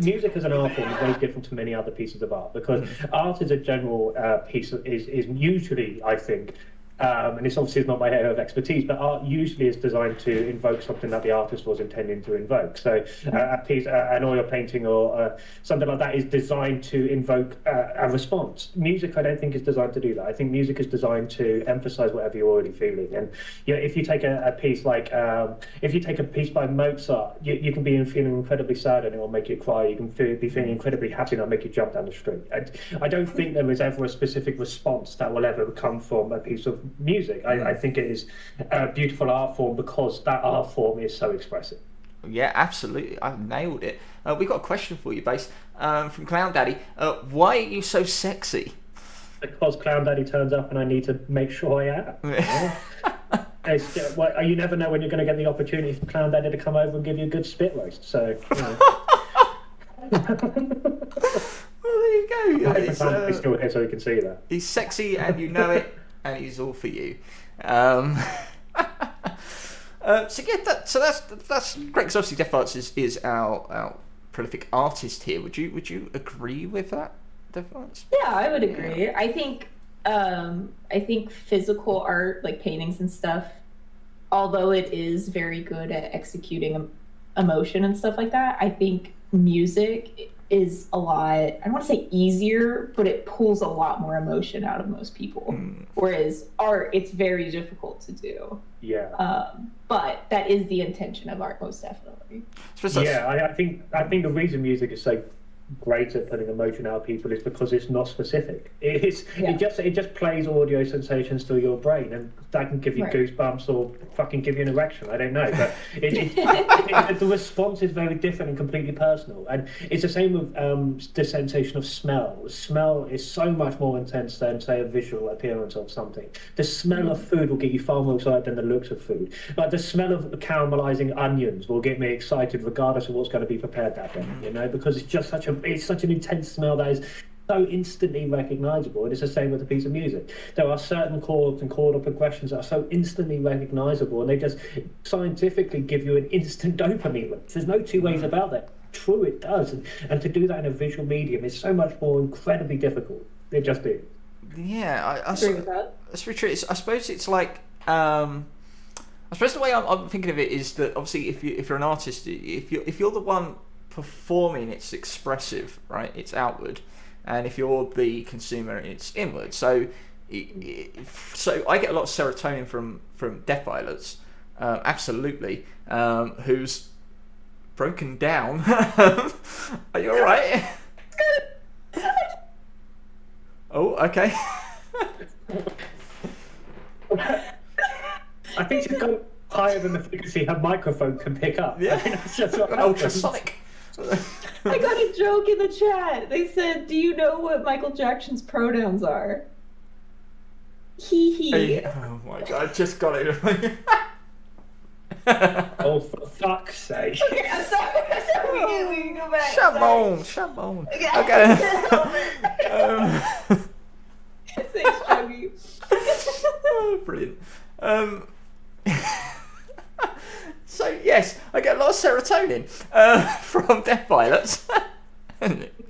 music as an art form is very different to many other pieces of art, because art as a general piece is usually, I think, and this obviously is not my area of expertise, but art usually is designed to invoke something that the artist was intending to invoke. So a piece, an oil painting or something like that is designed to invoke a response. Music, I don't think, is designed to do that. I think music is designed to emphasize whatever you're already feeling. And if you take a piece like, if you take a piece by Mozart, you can be feeling incredibly sad and it will make you cry. You can be feeling incredibly happy and it'll make you jump down the street. I don't think there is ever a specific response that will ever come from a piece of music. I think it is a beautiful art form because that art form is so expressive. Yeah, absolutely. I've nailed it. We got a question for you, Bass, from Clown Daddy. Why are you so sexy? Because Clown Daddy turns up and I need to make sure I am. You never know when you're going to get the opportunity for Clown Daddy to come over and give you a good spit roast. So, Well, there you go. He's still here so he can see that. He's sexy and you know it. And he's all for you. So that's great. Because obviously, Deaf Arts is our prolific artist here. Would you agree with that, Deaf Arts? Yeah, I would agree. Yeah. I think physical art, like paintings and stuff, although it is very good at executing emotion and stuff like that, I think music is a lot, I don't want to say easier, but it pulls a lot more emotion out of most people. Whereas art, it's very difficult to do. Yeah. But that is the intention of art, most definitely. Yeah, I think the reason music is so great at putting emotion out of people is because it's not specific. It just plays audio sensations through your brain, and that can give you goosebumps or fucking give you an erection. I don't know, but the response is very different and completely personal. And it's the same with the sensation of smell. Smell is so much more intense than, say, a visual appearance of something. The smell of food will get you far more excited than the looks of food. Like the smell of caramelizing onions will get me excited regardless of what's going to be prepared that day, you know, because it's just such an intense smell that is so instantly recognizable. And it's the same with a piece of music. There are certain chords and chordal progressions that are so instantly recognizable, and they just scientifically give you an instant dopamine rush. There's no two ways about that. True, it does. And to do that in a visual medium is so much more incredibly difficult. It just is. Yeah, I agree with that. That's very true. I suppose it's like, I suppose the way I'm thinking of it is that obviously if you're an artist, if you're the one performing, it's expressive, right? It's outward, and if you're the consumer, it's inward. So I get a lot of serotonin from Deaf Violets, absolutely. Who's broken down? Are you all right? Oh, okay. I think she's gone higher than the frequency her microphone can pick up. Yeah, that's just what an ultrasonic. I got a joke in the chat. They said, "Do you know what Michael Jackson's pronouns are?" He. Oh my god! I just got it. Oh, for fuck's sake! Okay, I'm sorry. We can go back. Shabon. Okay. Thanks, Juggy. Oh, brilliant. So yes, I get a lot of serotonin from Deaf Violets.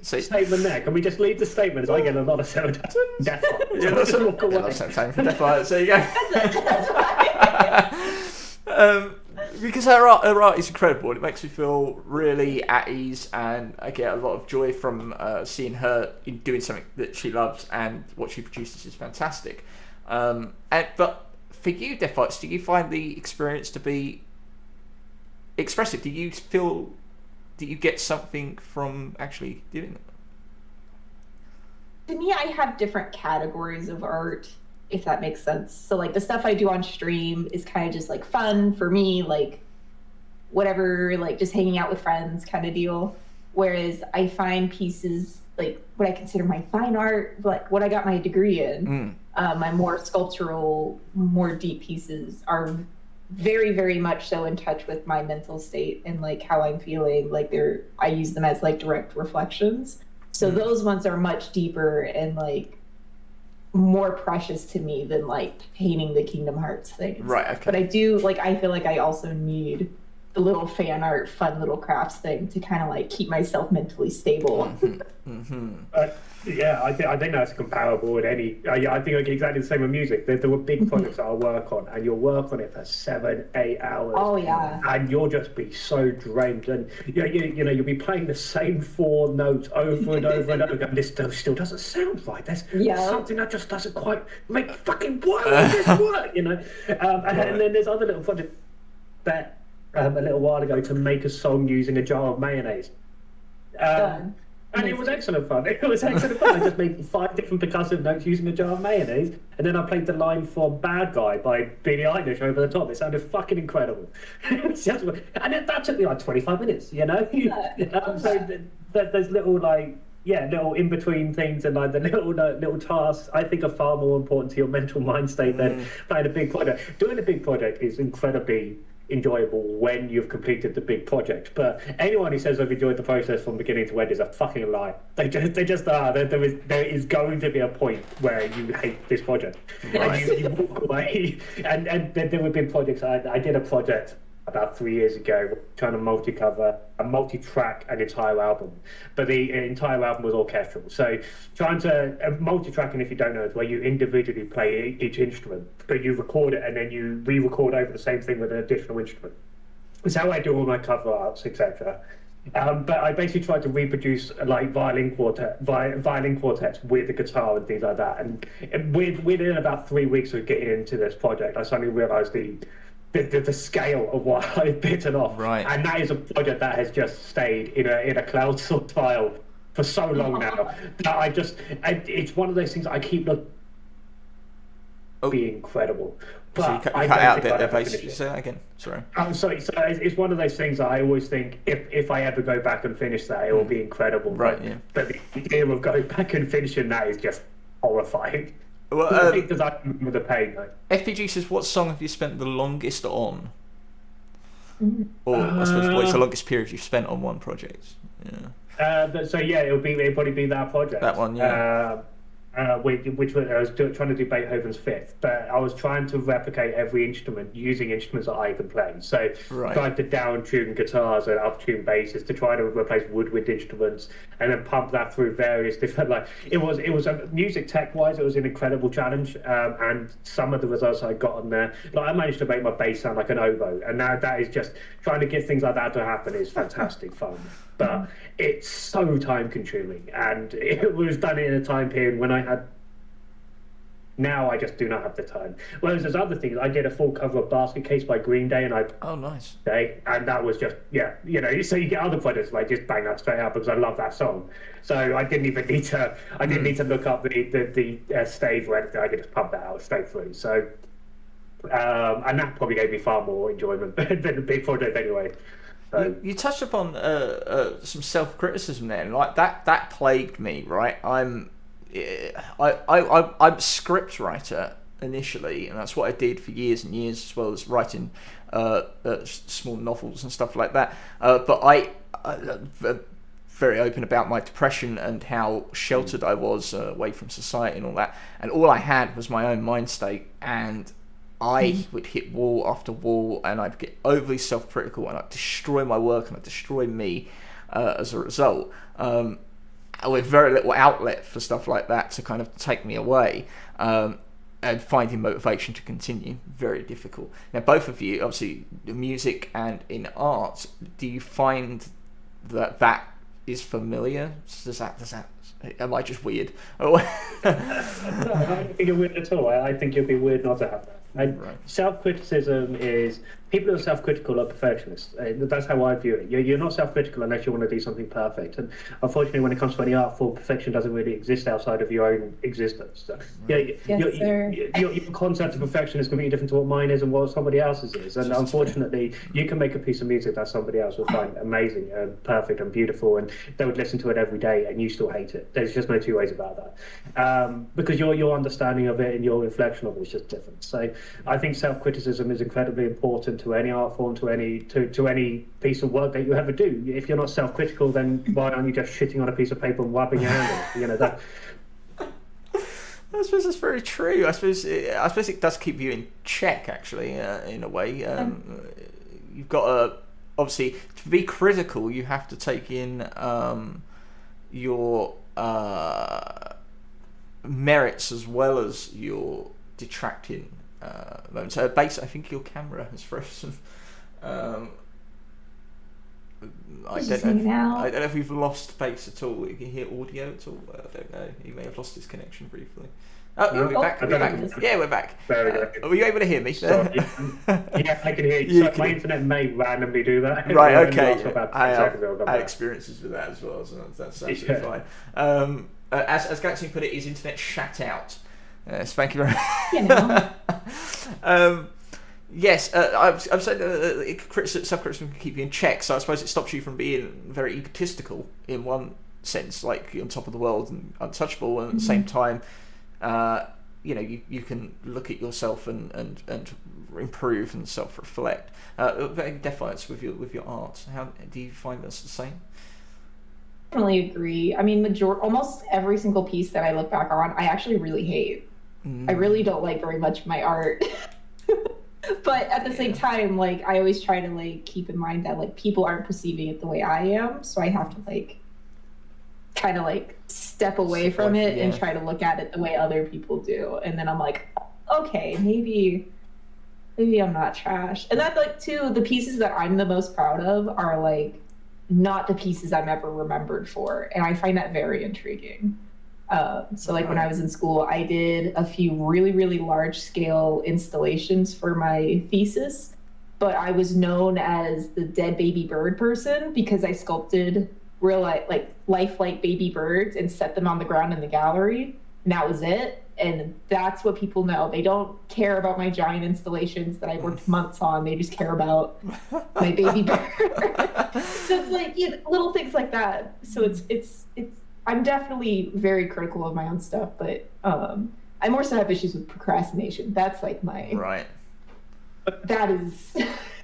Statement there. Can we just leave the statement as I get a lot of serotonin? Deaf Violets. Yeah, Just walk away. a lot of serotonin from Deaf Violets. There you go. Because her art is incredible. It makes me feel really at ease, and I get a lot of joy from seeing her in doing something that she loves, and what she produces is fantastic. But for you, Deaf Violets, do you find the experience to be expressive? Do you feel that you get something from actually doing it? To me, I have different categories of art, if that makes sense. So like the stuff I do on stream is kind of just like fun for me, like whatever, like just hanging out with friends kind of deal. Whereas I find pieces like what I consider my fine art, like what I got my degree in, my more sculptural, more deep pieces are very, very much so in touch with my mental state and like how I'm feeling. Like I use them as like direct reflections. So those ones are much deeper and like more precious to me than like painting the Kingdom Hearts things. Right. Okay. But I do like, I feel like I also need the little fan art, fun little crafts thing to kind of like keep myself mentally stable. Yeah, I think that's comparable with any. I think I get exactly the same with music. There were big projects that I work on, and you'll work on it for 7-8 hours. Oh yeah. And you'll just be so drained, and you know you'll be playing the same 4 notes over and over and over again. This still doesn't sound right. There's something that just doesn't quite make fucking work. This work, you know. And then there's other little projects that a little while ago to make a song using a jar of mayonnaise. And it was excellent fun. I just made 5 different percussive notes using a jar of mayonnaise, and then I played the line for "Bad Guy" by Billie Eilish over the top. It sounded fucking incredible. And that took me like 25 minutes, you know? So there's little little in-between things, and like the little tasks I think are far more important to your mental mind state than playing a big project. Doing a big project is incredibly enjoyable when you've completed the big project, but anyone who says they've enjoyed the process from beginning to end is a fucking lie. They just are. There is going to be a point where you hate this project, and you walk away. And there have been projects. I did a project about 3 years ago trying to multi-track an entire album, but the entire album was orchestral. So trying to multi-tracking, if you don't know, is where you individually play each instrument, but you record it and then you re-record over the same thing with an additional instrument. It's how I do all my cover arts, etc. But I basically tried to reproduce like violin quartets with the guitar and things like that. And within about 3 weeks of getting into this project, I suddenly realised the scale of what I've bitten off. Right. And that is a project that has just stayed in a cloud source file for so long now that it's one of those things I keep looking be incredible. But So you cut I out a don't bit think there, I'll ever basically. finish it. Say that again. Sorry. Sorry, so it's one of those things that I always think if I ever go back and finish that, it will be incredible. Right, yeah. But the idea of going back and finishing that is just horrifying. Well, Because I remember the pain. FPG says, what song have you spent the longest on? Or I suppose what's the longest period you've spent on one project? Yeah. So yeah, it'll probably be that project. That one, yeah. Which was, I was trying to do Beethoven's Fifth, but I was trying to replicate every instrument using instruments that I can play. So tried to down tune guitars and up tune basses to try to replace woodwind instruments, and then pump that through various different it was music tech wise, it was an incredible challenge, and some of the results I got on there, I managed to make my bass sound like an oboe, and now that is just trying to get things like that to happen is fantastic fun. But it's so time consuming, and it was done in a time period when I had. Now I just do not have the time. Whereas there's other things. I did a full cover of Basket Case by Green Day, and nice. And that was just so you get other projects like just bang that straight out because I love that song. So I didn't even need to. I didn't need to look up the stage or anything. I could just pump that out straight through. So and that probably gave me far more enjoyment than the big project anyway. So. You touched upon some self-criticism there, like that plagued me, right? I'm a script writer initially, and that's what I did for years and years, as well as writing small novels and stuff like that. But I'm very open about my depression and how sheltered I was away from society and all that. And all I had was my own mind state, and I would hit wall after wall, and I'd get overly self-critical, and I'd destroy my work, and I'd destroy me as a result. With very little outlet for stuff like that to kind of take me away, and finding motivation to continue, very difficult. Now, both of you, obviously, in music and in art, do you find that is familiar? Does that? Am I just weird? No, I don't think you're weird at all. I think you'd be weird not to have that. Self-criticism is people who are self-critical are perfectionists. That's how I view it. You're not self-critical unless you want to do something perfect. And unfortunately, when it comes to any art form, perfection doesn't really exist outside of your own existence. So, your concept of perfection is completely different to what mine is and what somebody else's is. And unfortunately, you can make a piece of music that somebody else will find amazing and perfect and beautiful, and they would listen to it every day, and you still hate it. There's just no two ways about that. Because your understanding of it and your reflection of it is just different. So I think self-criticism is incredibly important to any art form, to any piece of work that you ever do. If you're not self-critical, then why aren't you just shitting on a piece of paper and wiping your hand on it? That. I suppose that's very true. I suppose it does keep you in check, actually, in a way. You've got to, obviously, to be critical, you have to take in your merits as well as your detracting moments. So, I think your camera has frozen. I don't know if we've lost Bass at all. You can hear audio at all. I don't know. He may have lost his connection briefly. We're back. Yeah, we're back. Were you able to hear me? Yeah, I can hear you. My internet may randomly do that. Right, okay. I had experiences with that as well, so that's absolutely fine. As Galaxy put it, his internet shat out. Thank you very much. Yes, I've said self-criticism can keep you in check, so I suppose it stops you from being very egotistical in one sense, like you're on top of the world and untouchable, and at the same time, you can look at yourself and improve and self-reflect. Defiance with your art. How do you find that's the same? I definitely agree. I mean, almost every single piece that I look back on, I actually really hate. I really don't like very much my art. But at the same time, I always try to keep in mind that people aren't perceiving it the way I am, so I have to kind of step away from it and try to look at it the way other people do, and then I'm like, okay, maybe I'm not trash. And that too, the pieces that I'm the most proud of are not the pieces I'm ever remembered for. And I find that very intriguing. So like when I was in school, I did a few really, really large scale installations for my thesis, but I was known as the dead baby bird person because I sculpted real lifelike baby birds and set them on the ground in the gallery. And that was it. And that's what people know. They don't care about my giant installations that I worked months on. They just care about my baby bird. So it's like, you know, little things like that. So it's I'm definitely very critical of my own stuff, but I more so have issues with procrastination. That's like my right. That is.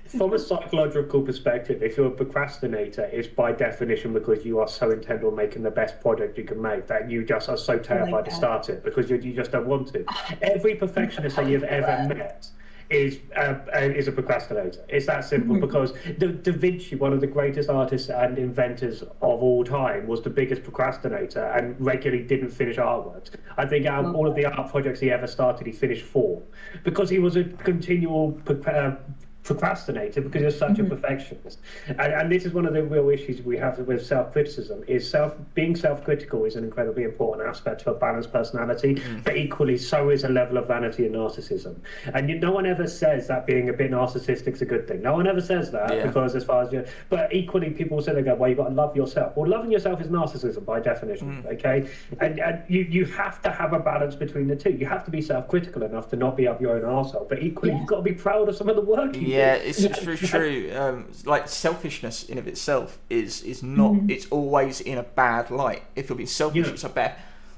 From a psychological perspective, if you're a procrastinator, it's by definition because you are so intent on making the best product you can make that you just are so terrified to start it because you just don't want to. Every perfectionist that you've ever met is a procrastinator. It's that simple because Da Vinci, one of the greatest artists and inventors of all time, was the biggest procrastinator and regularly didn't finish artworks. I think out of all of the art projects he ever started, he finished 4 because he was a continual procrastinator because you're such a perfectionist. And this is one of the real issues we have with self-criticism is being self-critical is an incredibly important aspect to a balanced personality, but equally so is a level of vanity and narcissism. And no one ever says that being a bit narcissistic is a good thing. No one ever says that because as far as you, but equally people say, they go, well, you've got to love yourself. Well, loving yourself is narcissism by definition, okay? And you have to have a balance between the two. You have to be self-critical enough to not be up your own arsehole, but equally you've got to be proud of some of the work you Yeah, it's true. Like selfishness in of itself is not. It's always in a bad light. If you're being selfish, it's a bad.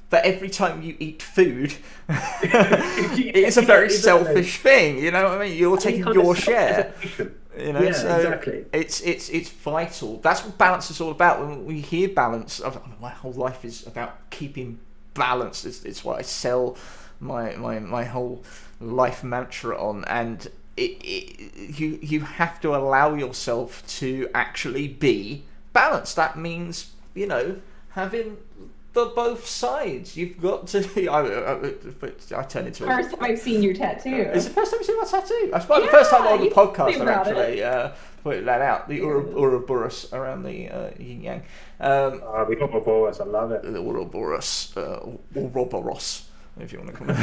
But every time you eat food, it's a very selfish thing. You know what I mean? You're taking your share. You know, so exactly. It's vital. That's what balance is all about. When we hear balance, my whole life is about keeping balance. It's what I sell my whole life mantra on, and you have to allow yourself to actually be balanced. That means, you know, having the both sides. You've got to. I turn into. First time I've seen your tattoo. It's the first time you've seen my tattoo. I suppose the first time on the podcast I've actually put that out. The Ouroboros around the yin yang. The Ouroboros, I love it. The Ouroboros, Ouroboros, if you want to come in.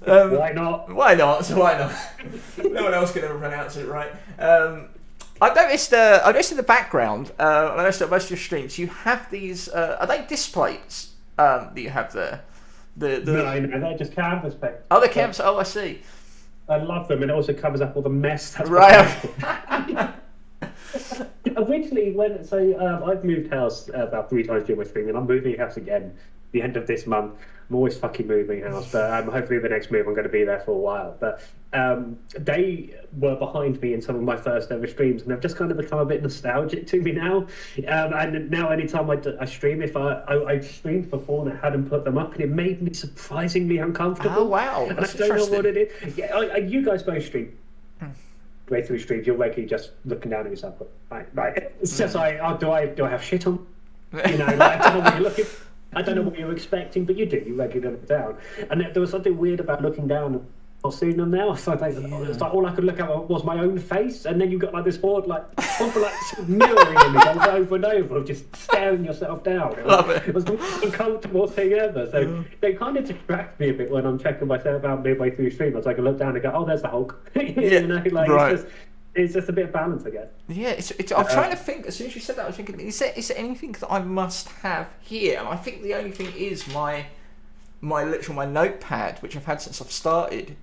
Why not? Why not? No one else can ever pronounce it right. I noticed in the background, I noticed at most of your streams, you have these, are they displays that you have there? No, they're just canvas paper. Oh, the canvas, I see. I love them, and it also covers up all the mess that's right. Originally, I've moved house about 3 times during my stream, and I'm moving house again the end of this month. I'm always fucking moving house, but hopefully the next move I'm going to be there for a while. But they were behind me in some of my first ever streams, and they've just kind of become a bit nostalgic to me now. And now anytime I stream, if I streamed before and I hadn't put them up, and it made me surprisingly uncomfortable. Oh, wow. And I don't know what it is. Yeah, you guys both stream. Way through streams, you're regularly just looking down at yourself. Right. It's just like, do I have shit on? You know, I don't know what you're looking. I don't know what you're expecting, but you do. You regularly look down, and there was something weird about looking down. Not seeing them now, so it's like all I could look at was my own face, and then you got like this horde, like mirroring image over and over of just staring yourself down. It was the most uncomfortable thing ever. So they kind of distract me a bit when I'm checking myself out midway through stream. As I can look down and go, "Oh, there's the Hulk." You know, like right. It's just a bit of balance, I guess. Yeah, I'm trying to think. As soon as you said that, I was thinking, is there anything that I must have here? And I think the only thing is my notepad, which I've had since I've started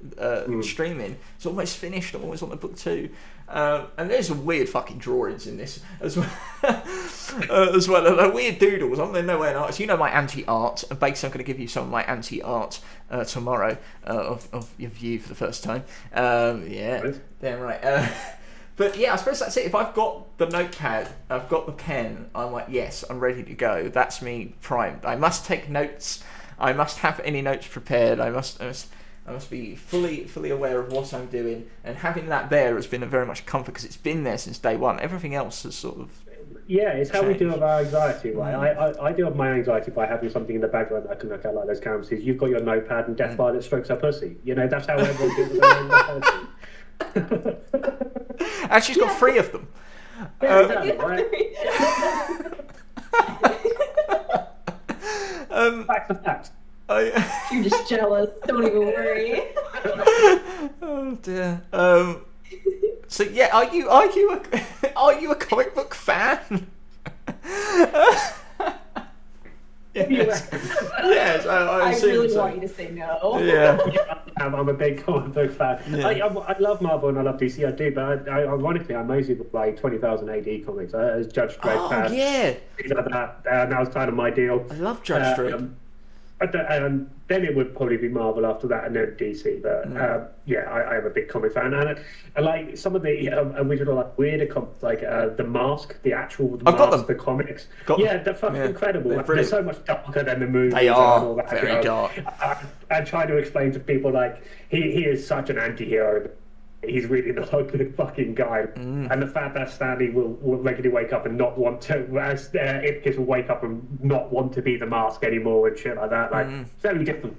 streaming. It's almost finished. I'm always on the book 2. And there's some weird fucking drawings in this as well. As well, and the weird doodles. I'm nowhere in art. So you know my anti-art, and basically I'm going to give you some of my anti-art tomorrow of your view for the first time. Yeah, damn right. But yeah, I suppose that's it. If I've got the notepad, I've got the pen, I'm like, yes, I'm ready to go. That's me primed. I must take notes. I must have any notes prepared. I must be fully aware of what I'm doing, and having that there has been a very much comfort because it's been there since day one. Everything else has sort of it's how we deal with our anxiety, right? I deal with my anxiety by having something in the background that I can look at, like those canvases. You've got your notepad, and Death Violet strokes her pussy. You know, that's how everyone deals with their own anxiety. And she's got 3 of them. Fact of fact. You're just jealous. Don't even worry. Oh dear. So yeah, are you a comic book fan? Yes. Yes, I assume really so. want you to say no. Yeah. I'm a big comic book fan. Yeah. I love Marvel and I love DC. I do, but ironically, I mostly like 20,000 AD comics. As Judge Dredd fan, Yeah. things like that. That was kind of my deal. I love Judge Dredd. Then it would probably be Marvel after that, and then DC. But yeah, I am a big comic fan, and I like some of the original, like weirder comics, like The Mask, the actual I've got Mask, them. the comics. Got yeah, them. they're fucking Yeah, incredible. they're They're so much darker than the movies. They and are all that, very dark. I try to explain to people like he is such an anti-hero. He's really not a good fucking guy. And the fact that Stanley will regularly wake up and not want to, whereas Ipkiss will wake up and not want to be the Mask anymore and shit like that. Like, very different.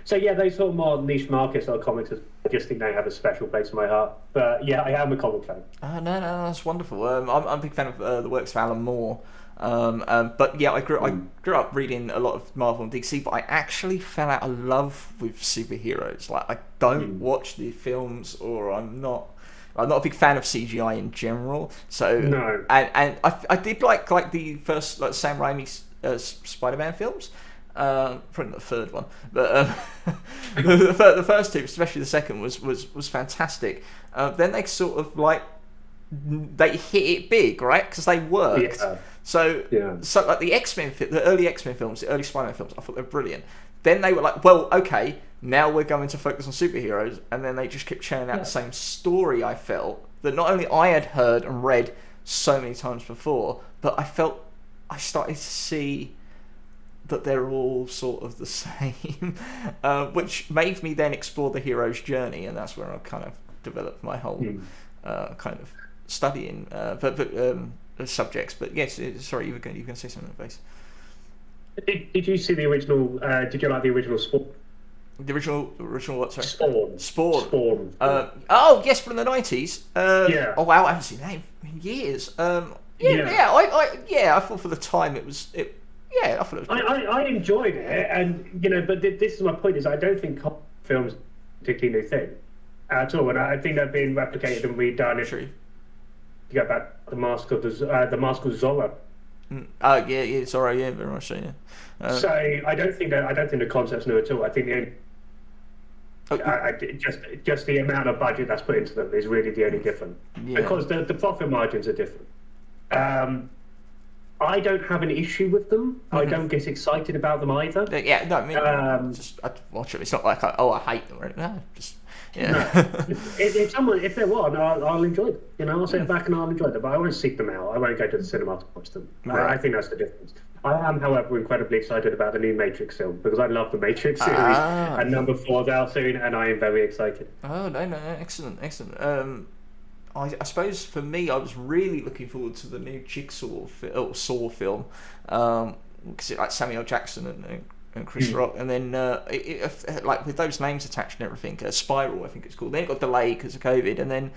So yeah, those sort of more niche markets or comics, I just think they have a special place in my heart. But yeah, I am a comic fan. Oh, no, that's wonderful. I'm a big fan of the works of Alan Moore. But yeah, I grew up reading a lot of Marvel and DC, but I actually fell out of love with superheroes. Like, I don't watch the films, or I'm not a big fan of CGI in general. So No. and I did like the first Sam Raimi's Spider-Man films. Probably not the third one, but the first 2, especially the second, was fantastic. Then they sort of they hit it big, right? Because they worked. Yeah. So like the early X-Men films, the early Spider-Man films, I thought they were brilliant. Then they were like, well, okay, now we're going to focus on superheroes, and then they just kept churning out the same story. I felt that not only I had heard and read so many times before, but I felt I started to see that they're all sort of the same, which made me then explore the hero's journey, and that's where I kind of developed my whole kind of studying subjects. But yes, sorry, you were going to say something, Base. Did you see the original? Did you like the original Spawn? The original what? Sorry. Spawn. Oh yes, from the 90s. Yeah. Oh wow, I haven't seen that in years. I thought for the time it was. Yeah, I thought it was. I enjoyed it, and but this is my point: is I don't think films are a particularly new thing at all, and I think they've been replicated and redone. If you go back to the Mask of Zorro. Oh yeah, sorry, yeah, very much so. Yeah. So I don't think the concept's new at all. I think just the amount of budget that's put into them is really the only difference, because the profit margins are different. I don't have an issue with them. I don't get excited about them either. Yeah, no, I mean, just I watch them. It's not like I hate them. Right? No, just No. If they're on, I'll enjoy them. I'll sit back and I'll enjoy them. But I won't seek them out. I won't go to the cinema to watch them. Right. I think that's the difference. I am, however, incredibly excited about the new Matrix film, because I love the Matrix series, and number 4's out soon, and I am very excited. Oh no, excellent. I suppose for me, I was really looking forward to the new Jigsaw Saw film, because like Samuel Jackson and Chris Rock, and then like with those names attached and everything, Spiral, I think it's called. Then it got delayed because of COVID, and then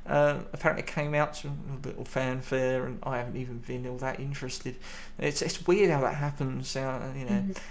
apparently it came out to a little fanfare, and I haven't even been all that interested. It's weird how that happens. I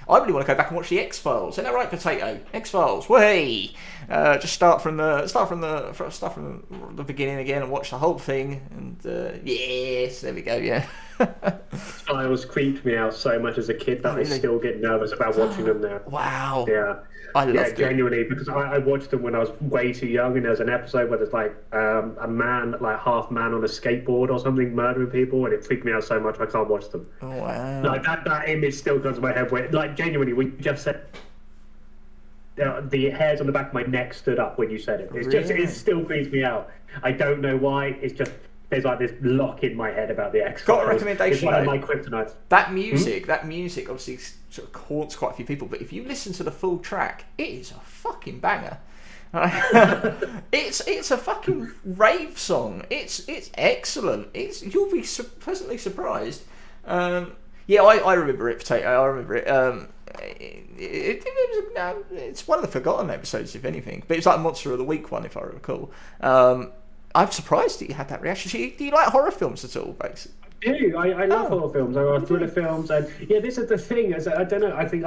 really want to go back and watch the X-Files. Isn't that right, Potato? X-Files, way. Just start from the beginning again and watch the whole thing. And yes, there we go. Yeah. X-Files creeped me out so much as a kid that Really? I still get nervous about watching them now. Wow. Yeah. I loved it. Genuinely, because I watched them when I was way too young, and there's an episode where there's like a man, like half man on a skateboard or something, murdering people, and it freaked me out so much I can't watch them. Oh, wow. Like that image still comes to my head. Where, like, genuinely, when you just said, the hairs on the back of my neck stood up when you said it. It still creeps me out. I don't know why. It's just there's like this lock in my head about the X-Files. Got a recommendation. It's one of my kryptonites. That music obviously sort of haunts quite a few people, but if you listen to the full track, it is a fucking banger. It's a fucking rave song. It's excellent. You'll be pleasantly surprised. I remember it, Potato. I remember it. It's one of the forgotten episodes, if anything. But it's like a Monster of the Week one, if I recall. I'm surprised that you had that reaction. Do you like horror films at all, basically? I love horror films. I love thriller films, and this is the thing. Is I don't know. I think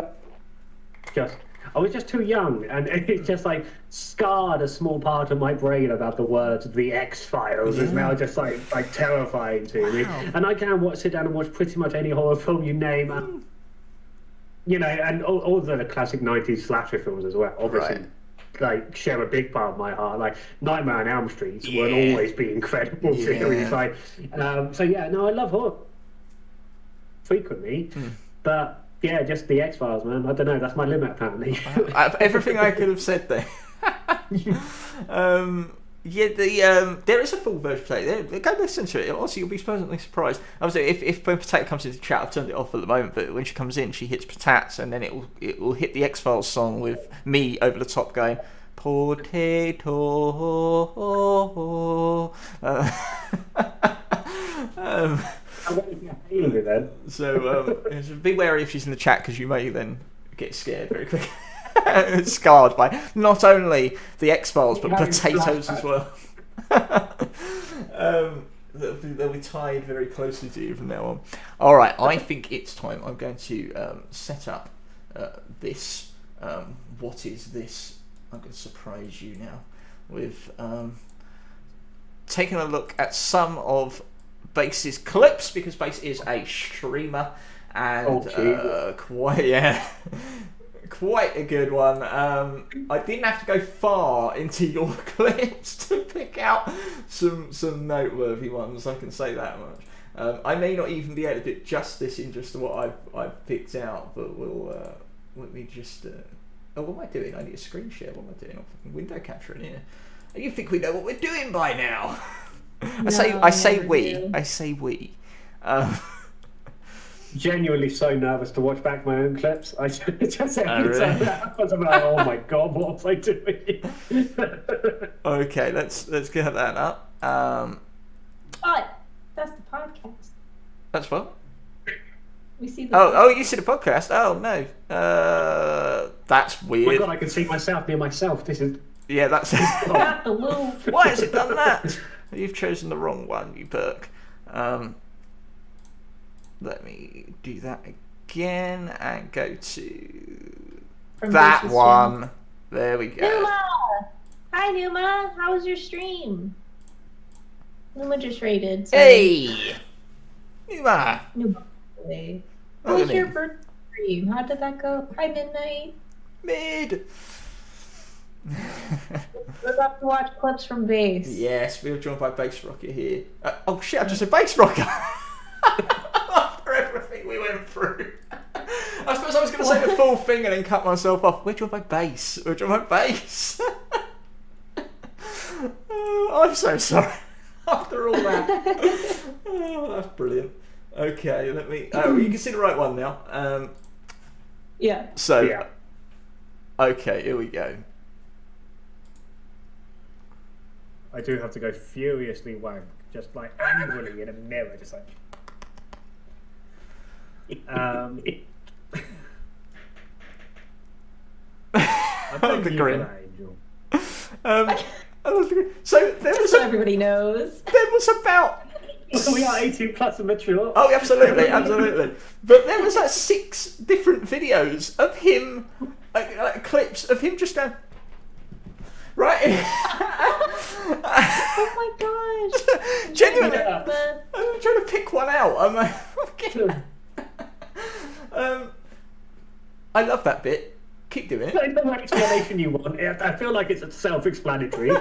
I was just too young, and it just like scarred a small part of my brain about the words "the X-Files" is now just like terrifying to me. And I can sit down and watch pretty much any horror film you name, and and all the classic '90s slasher films as well. Obviously. Right. Like share a big part of my heart. Like Nightmare on Elm Street will always be incredible series. Like, I love horror frequently, but just the X-Files, man. I don't know. That's my limit apparently. Everything I could have said there. There is a full version play. Go listen to it. Also, you'll be pleasantly surprised. Obviously, if when Potato comes into the chat, I've turned it off at the moment. But when she comes in, she hits Patats, and then it will hit the X-Files song with me over the top going potato. So be wary if she's in the chat because you may then get scared very quickly. Scarred by not only the X-Files but potatoes as well. They'll be tied very closely to you from now on. All right, I think it's time. I'm going to set up this. What is this? I'm going to surprise you now with taking a look at some of Bass's clips because Bass is a streamer and quite a good one. I didn't have to go far into your clips to pick out some noteworthy ones, I can say that much. I may not even be able to do justice in just what I've picked out, but let me just... what am I doing? I need a screen share. What am I doing? I'm fucking window capturing here. You think we know what we're doing by now? I say we. Genuinely so nervous to watch back my own clips. I just every time that happens, I'm like, oh my god, what was I doing? Okay, let's get that up. That's the podcast. That's what? We see the you see the podcast? Oh no, that's weird. Oh my god, I can see myself near myself. This is that's. Not the little. Why has it done that? You've chosen the wrong one, you perk. Let me do that again and go to that one. Stream. There we go. Numa! Hi, Numa. How was your stream? Numa just raided. So... Hey! Numa! How was your birthday stream? How did that go? Hi, Midnight. Mid! We're about to watch clips from Bass. Yes, we were joined by Bass Rocker here. Oh shit, I just said Bass Rocker! After everything we went through. I suppose I was going to say the full thing and then cut myself off. We're joined by Bass. I'm so sorry. After all that. That's brilliant. Okay, let me... you can see the right one now. Yeah. So, okay, here we go. I do have to go furiously wank, just like angrily in a mirror, just like... I love the grin. Angel. I love the grin. So there was so everybody knows. There was about. We are 18 plus and mature. Oh, absolutely. But there was like 6 different videos of him, like clips of him just going. Right. Oh my gosh. Genuinely, I'm trying to pick one out. I'm like, okay. I love that bit. Keep doing it. No explanation you want. I feel like it's self-explanatory.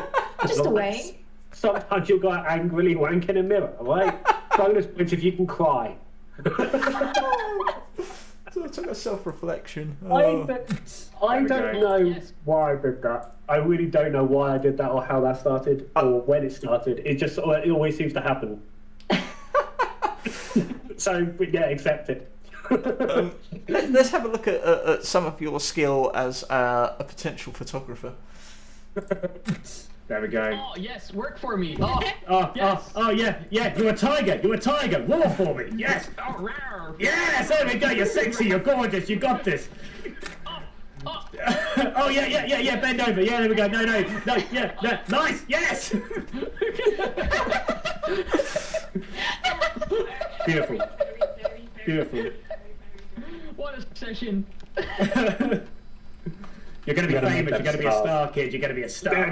Just a way. Sometimes you'll go angrily wank in a mirror, right? Bonus points if you can cry. So it's like a self-reflection. I don't know why I did that. I really don't know why I did that or how that started or when it started. It always seems to happen. So yeah, accept it. Let's have a look at some of your skill as a potential photographer. There we go. Oh yes, work for me. Yeah. You're a tiger. War for me. Yes. Oh, rare. Yes. There we go. You're sexy. You're gorgeous. You got this. Oh yeah. Bend over. Yeah, there we go. No. Yeah, no. Nice. Yes. Beautiful. What a session. You're going to be famous. You're going to be a star, kid. You're going to be a star.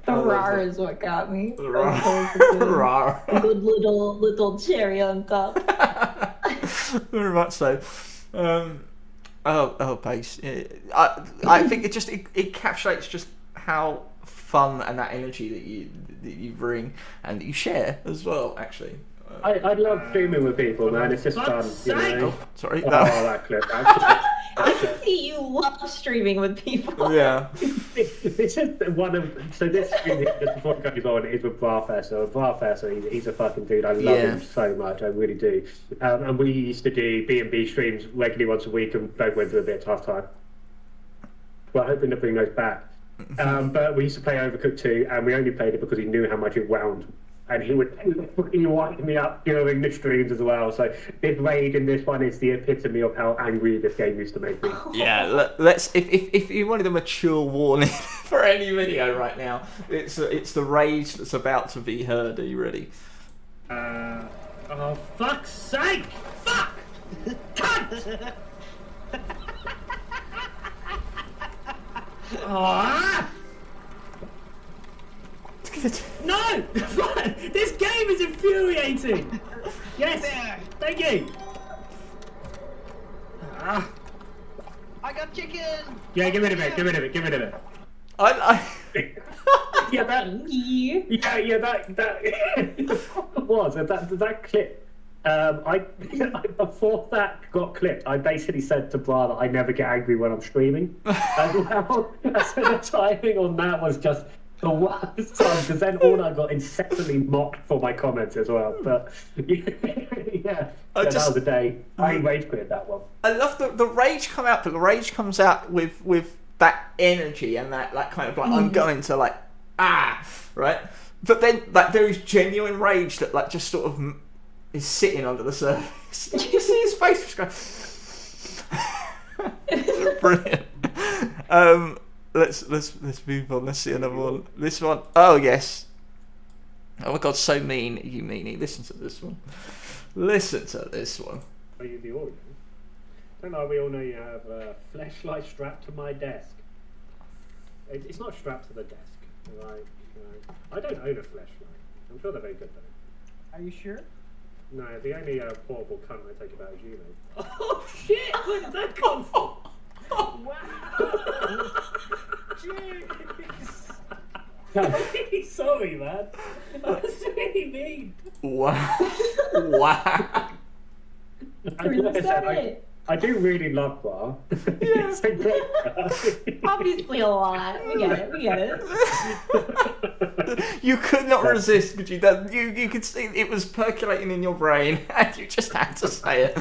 The rar is what got me. Rar. Good little cherry on top. Very much so. Bass. I think it encapsulates just how fun and that energy that you bring and that you share as well. Actually, I love streaming with people, man. It's just fun, you know. oh, sorry. That clip. I can see you love streaming with people. Yeah. It's just one of this stream just before it goes on is with Barfessa. He's a fucking dude. I love him so much. I really do. And we used to do B&B streams regularly once a week, and both went through a bit of tough time. Well, hoping to bring those back. But we used to play Overcooked 2, and we only played it because he knew how much it wound. And he would fucking wind me up during the streams as well. So this rage in this one is the epitome of how angry this game used to make me. Yeah, let's. If you wanted a mature warning for any video right now, it's the rage that's about to be heard. Are you ready? Oh fuck's sake! Fuck! Cunt! Ah! No! This game is infuriating! Yes! There. Thank you! Ah. I got chicken. Yeah, get rid of it. I Yeah, that clip. Before that got clipped, I basically said to Bra that I never get angry when I'm streaming. As well, so the timing on that was just the worst time, because then all I got incessantly mocked for my comments as well. But that was a day. I rage quit that one. I love the rage come out, but the rage comes out with that energy and that kind of like I'm going to like right. But then like there is genuine rage that like just sort of is sitting under the surface. You see his face just go. Brilliant. Let's move on. Let's see another one. This one. Oh yes. Oh my god, so mean, you meanie. Listen to this one. Are you the audience? Don't know. We all know you have a fleshlight strapped to my desk. It's not strapped to the desk, right? I don't own a fleshlight. I'm sure they're very good though. Are you sure? No, the only portable cunt I take about is you, mate. Oh shit! Where did that come from? Wow. Jeez. I'm really sorry, man. That's really mean. Wow. I do really love Bar. Yeah. It's a great Obviously a lot. We get it. You could not resist, could you? You could see it was percolating in your brain, and you just had to say it.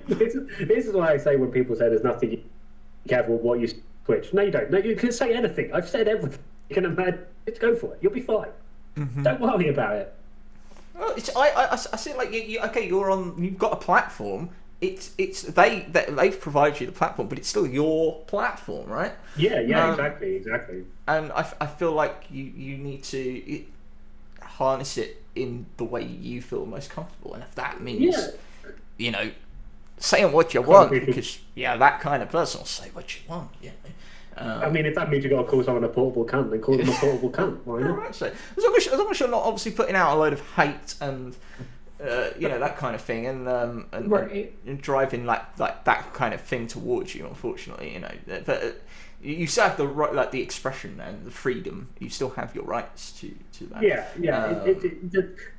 This is why I say when people say there's nothing you careful what you Twitch. No, you don't. No, you can say anything. I've said everything. You can imagine. Let's go for it. You'll be fine. Mm-hmm. Don't worry about it. Well, I see. Like you've got a platform. They've provided you the platform, but it's still your platform, right? Yeah, exactly. And I feel like you need to harness it in the way you feel most comfortable, and if that means saying what you want, because that kind of person will say what you want. Yeah. I mean, if that means you got to call someone a portable cunt, then call them a portable cunt. Why not? Right, so as long as you're not obviously putting out a load of hate and that kind of thing, and driving like that kind of thing towards you. Unfortunately, but you still have the right, like the expression and the freedom. You still have your rights to that. Yeah.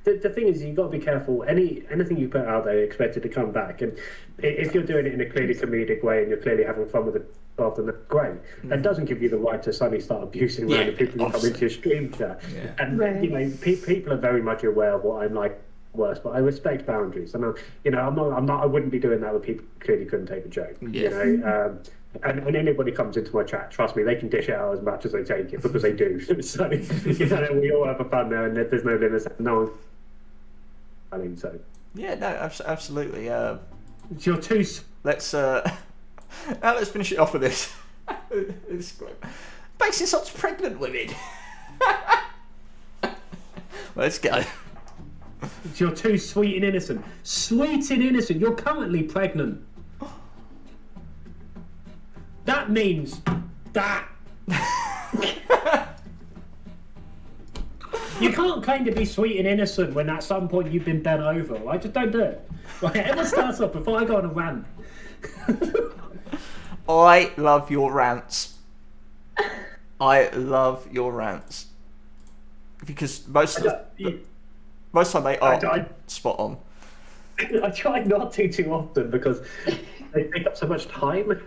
The thing is, you've got to be careful. Anything you put out there, you expect it to come back. And if you're doing it in a clearly comedic way and you're clearly having fun with it, then that's great. That doesn't give you the right to suddenly start abusing random people who come into your stream chat. Yeah. And people are very much aware of what I'm like. Worse, but I respect boundaries, and I wouldn't be doing that with people who clearly couldn't take a joke. Yeah. And anybody comes into my chat, trust me, they can dish it out as much as they take it because they do. So we all have a fun there, and there's no limits. No one. I mean, so. Yeah, no, absolutely. You're too let's finish it off with this. Basically, such pregnant women. Let's go. You're too sweet and innocent. Sweet and innocent. You're currently pregnant. That means that. You can't claim to be sweet and innocent when at some point you've been bent over. Right? Just don't do it. Right? Everyone starts off before I go on a rant. I love your rants. I love your rants. Because most of the time they are spot on. I try not to too often because they take up so much time.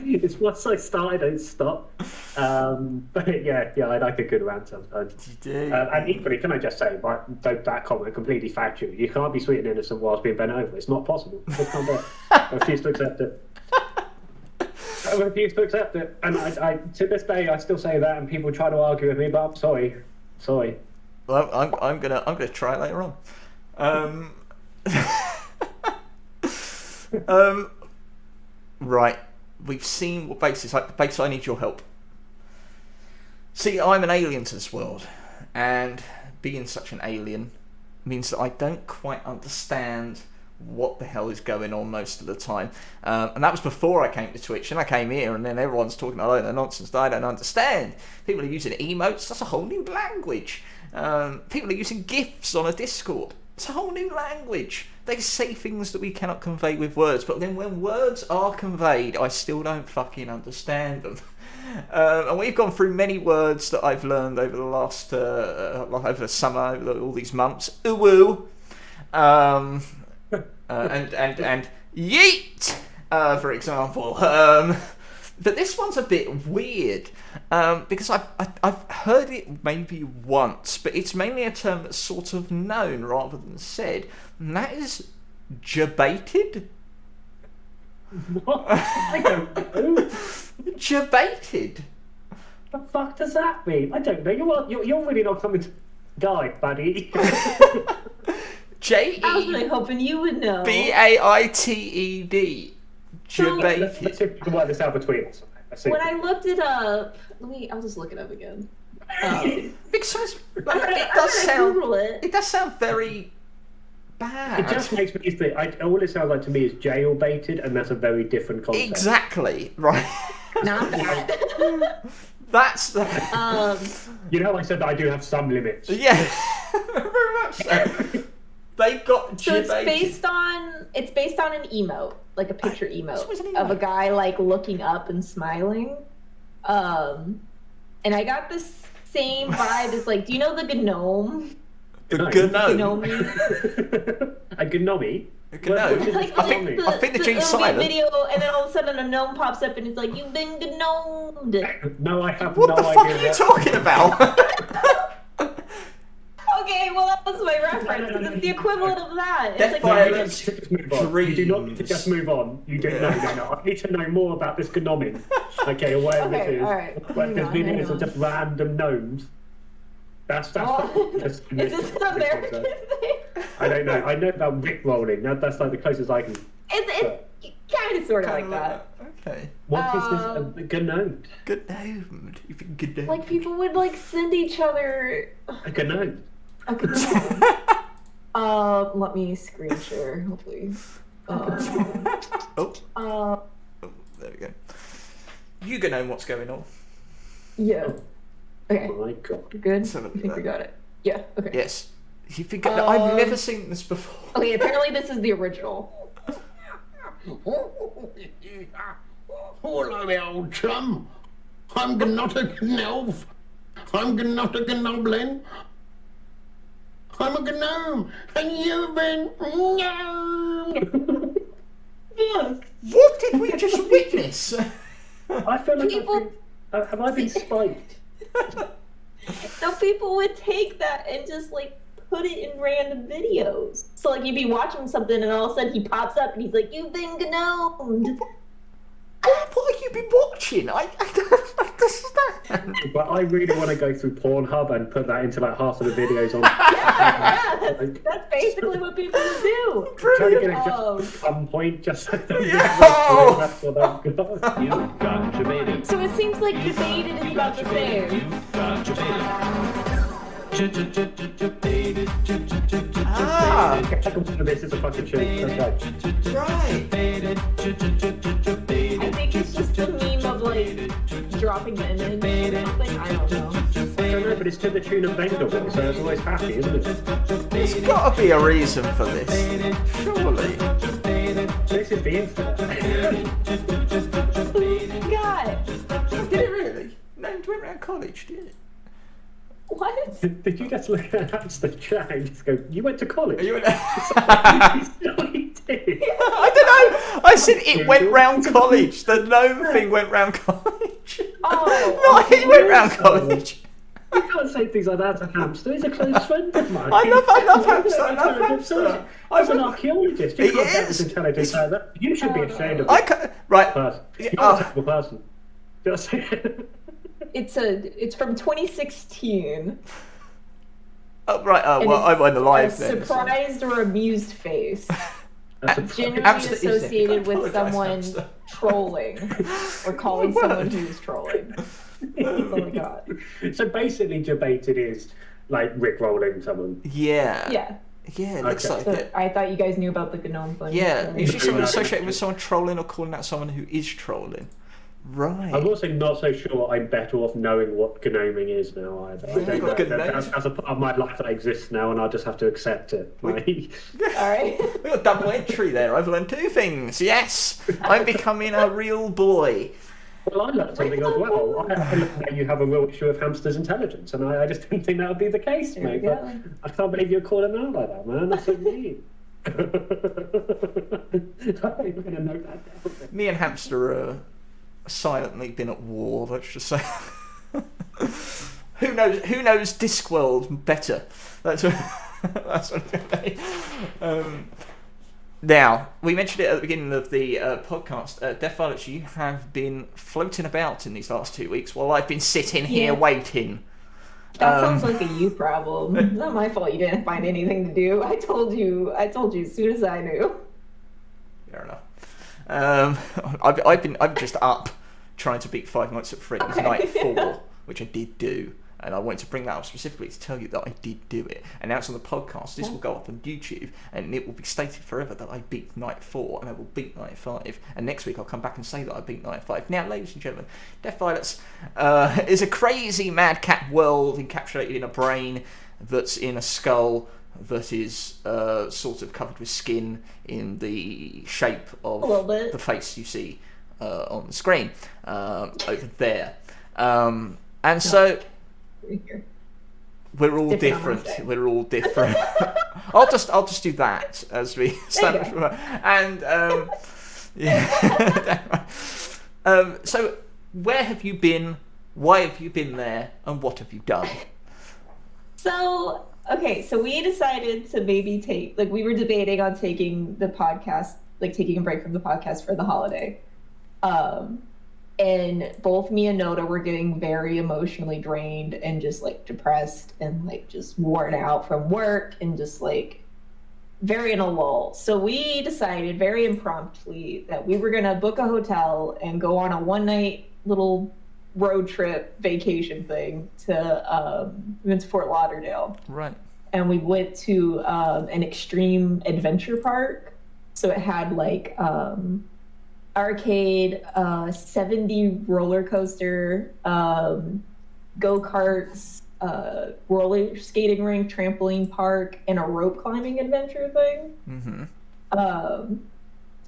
It's once I start, I don't stop. But yeah, I like a good rant sometimes. You do. And equally, can I just say, that comment completely factual. You can't be sweet and innocent whilst being bent over. It's not possible. Just can't do it. I refuse to accept it. I refuse to accept it. And I to this day, I still say that, and people try to argue with me, but I'm sorry. Sorry. Well, I'm gonna try it later on. Right, we've seen what basis. I need your help. See, I'm an alien to this world, and being such an alien means that I don't quite understand what the hell is going on most of the time. And that was before I came to Twitch, and I came here, and then everyone's talking a load of nonsense that I don't understand. People are using emotes. That's a whole new language. People are using GIFs on a Discord. It's a whole new language. They say things that we cannot convey with words, but then when words are conveyed, I still don't fucking understand them. And we've gone through many words that I've learned over the last, over the summer, over all these months. Uwu, and yeet, for example. But this one's a bit weird because I've heard it maybe once, but it's mainly a term that's sort of known rather than said, and that is jabated. What? I don't know. Jabated. The fuck does that mean? I don't know. You're really not coming to guide, buddy. I was really hoping you would know. Jabated. Jabated. Let's see if we can work this out between us. When I looked it up, I'll just look it up again. Because it does sound very bad. It just makes me think. All it sounds like to me is jail baited, and that's a very different concept. Exactly right. Not that. That's the. You know, I said that I do have some limits. Yeah, very much so. They got. So it's based on an emote, like a picture emote of a guy like looking up and smiling. And I got this same vibe as like, do you know the gnome? The gnome. A gnome? A gnome. Like, I think the G's silent. Video, and then all of a sudden a gnome pops up and it's like, you've been gnomed. No, I have what no the idea. fuck are you talking about? Okay, well that was my reference. It's the equivalent of that. It's like Violence. Move on. You do not need to just move on. You do no. I need to know more about this gnoming. Okay, where this is. Alright. Where there's videos of just random gnomes. That's is this an American thing? I don't know. I know about Rick rolling. That's like the closest I can. It's kind of sort of like that. Okay. What is this? Gnome? Gnome. You've been gnome. Like people would like send each other. A gnome. Okay. Let me screen share, hopefully. Oh, there we go. You gonna know what's going on. Yeah. Okay. Oh my god. You're good? Let's have a I look think at we got it. Yeah, okay. Yes. You think I've never seen this before. Okay, apparently this is the original. Hello, old chum. I'm not a gnolf. I'm not a gnoblin. I'm a gnome, and you've been gnomed. What did we just witness? I feel like People- have I been spiked? So people would take that and just like put it in random videos. So like you'd be watching something and all of a sudden he pops up and he's like, you've been gnomed. What are you been watching? I don't understand. But I really want to go through Pornhub and put that into like half of the videos on. Yeah, that's basically what people do. Trying to get it Oh. just on point, just so that Yeah. that's what I've got. You got debated. So it seems like debated is about the same. Got debated. Ah, This is a fucking shit. That's right. right. I think it's just a meme of like dropping the image or something. I don't know. I don't know, but it's to the tune of Bengal, so it's always happy, isn't it? There's got to be a reason for this. Surely. This is the internet. God, Did it really? No, it went around college, did it? what? Did you just look at Hamster chat and just go, you went to college? Are you in No, he did. I don't know. I said it went round college. The gnome thing went round college. Oh. No, he went round college. You can't say things like that to Hamster. He's a close friend of mine. I love hamster. I love hamster. He's an archaeologist. You He can't get is. this intelligence out of that. You should be ashamed of I this ca- right. person. You're Oh. a terrible person. Just It's from 2016. Oh, right. Oh, And well, I it's went a live then. so- surprised or amused face, generally Hamster is there. associated with Apologise, someone hamster. trolling or calling What? someone who's trolling. That's all I got. So basically, debated is like rickrolling someone. Yeah. Yeah. Yeah, it looks Okay. like So it. I thought you guys knew about the gnome thing. Yeah, so- usually someone Yeah. associated with someone trolling or calling out someone who is trolling. Right. I'm also not so sure I'm better off knowing what gnoming is now either. I don't know. Gnome. As a part of my life that exists now, and I'll just have to accept it. Like, All right. We got double entry there. I've learned two things. Yes, I'm becoming a real boy. well, I learned something as well. I learned that you have a real issue of hamster's intelligence, and I just didn't think that would be the case, There mate. we But go. I can't believe you're calling me out like that, man. That's so mean. I'm going to note that down. Me and Hamster are silently been at war. Let's just say. Who knows? Who knows Discworld better? That's what. That's what I'm gonna say. Now, we mentioned it at the beginning of the podcast. Death Violets, you have been floating about in these last 2 weeks while I've been sitting here Yeah. waiting. That sounds like a you problem. It's not my fault you didn't find anything to do. I told you as soon as I knew. Fair enough. I've been just up trying to beat Five Nights at Freddy's Okay. Night 4, which I did do. And I wanted to bring that up specifically to tell you that I did do it. And now it's on the podcast. This will go up on YouTube, and it will be stated forever that I beat Night 4, and I will beat Night 5. And next week I'll come back and say that I beat Night 5. Now, ladies and gentlemen, Death Violets is a crazy madcap world encapsulated in a brain that's in a skull that is sort of covered with skin in the shape of A little bit. the face you see on the screen over there. And so... We're all Different on different. my We're all different. I'll just do that as we establish. go. And yeah. So where have you been? Why have you been there? And what have you done? So, okay, so we decided to maybe we were debating on taking the podcast, taking a break from the podcast for the holiday. And both me and Noda were getting very emotionally drained and just depressed and just worn out from work and just very in a lull. So we decided very impromptu that we were gonna book a hotel and go on a one-night little road trip vacation thing to we went to Fort Lauderdale. Right. And we went to an extreme adventure park. So it had arcade, 70 roller coaster, go-karts, roller skating rink, trampoline park, and a rope climbing adventure thing. Mm-hmm.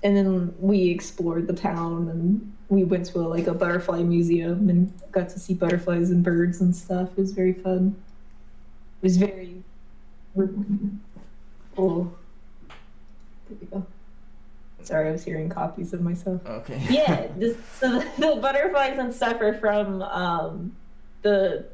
And then we explored the town, and we went to a butterfly museum and got to see butterflies and birds and stuff. It was very fun. It was very... Oh. There we go. Sorry, I was hearing copies of myself. Okay. Yeah, so the butterflies and stuff are from the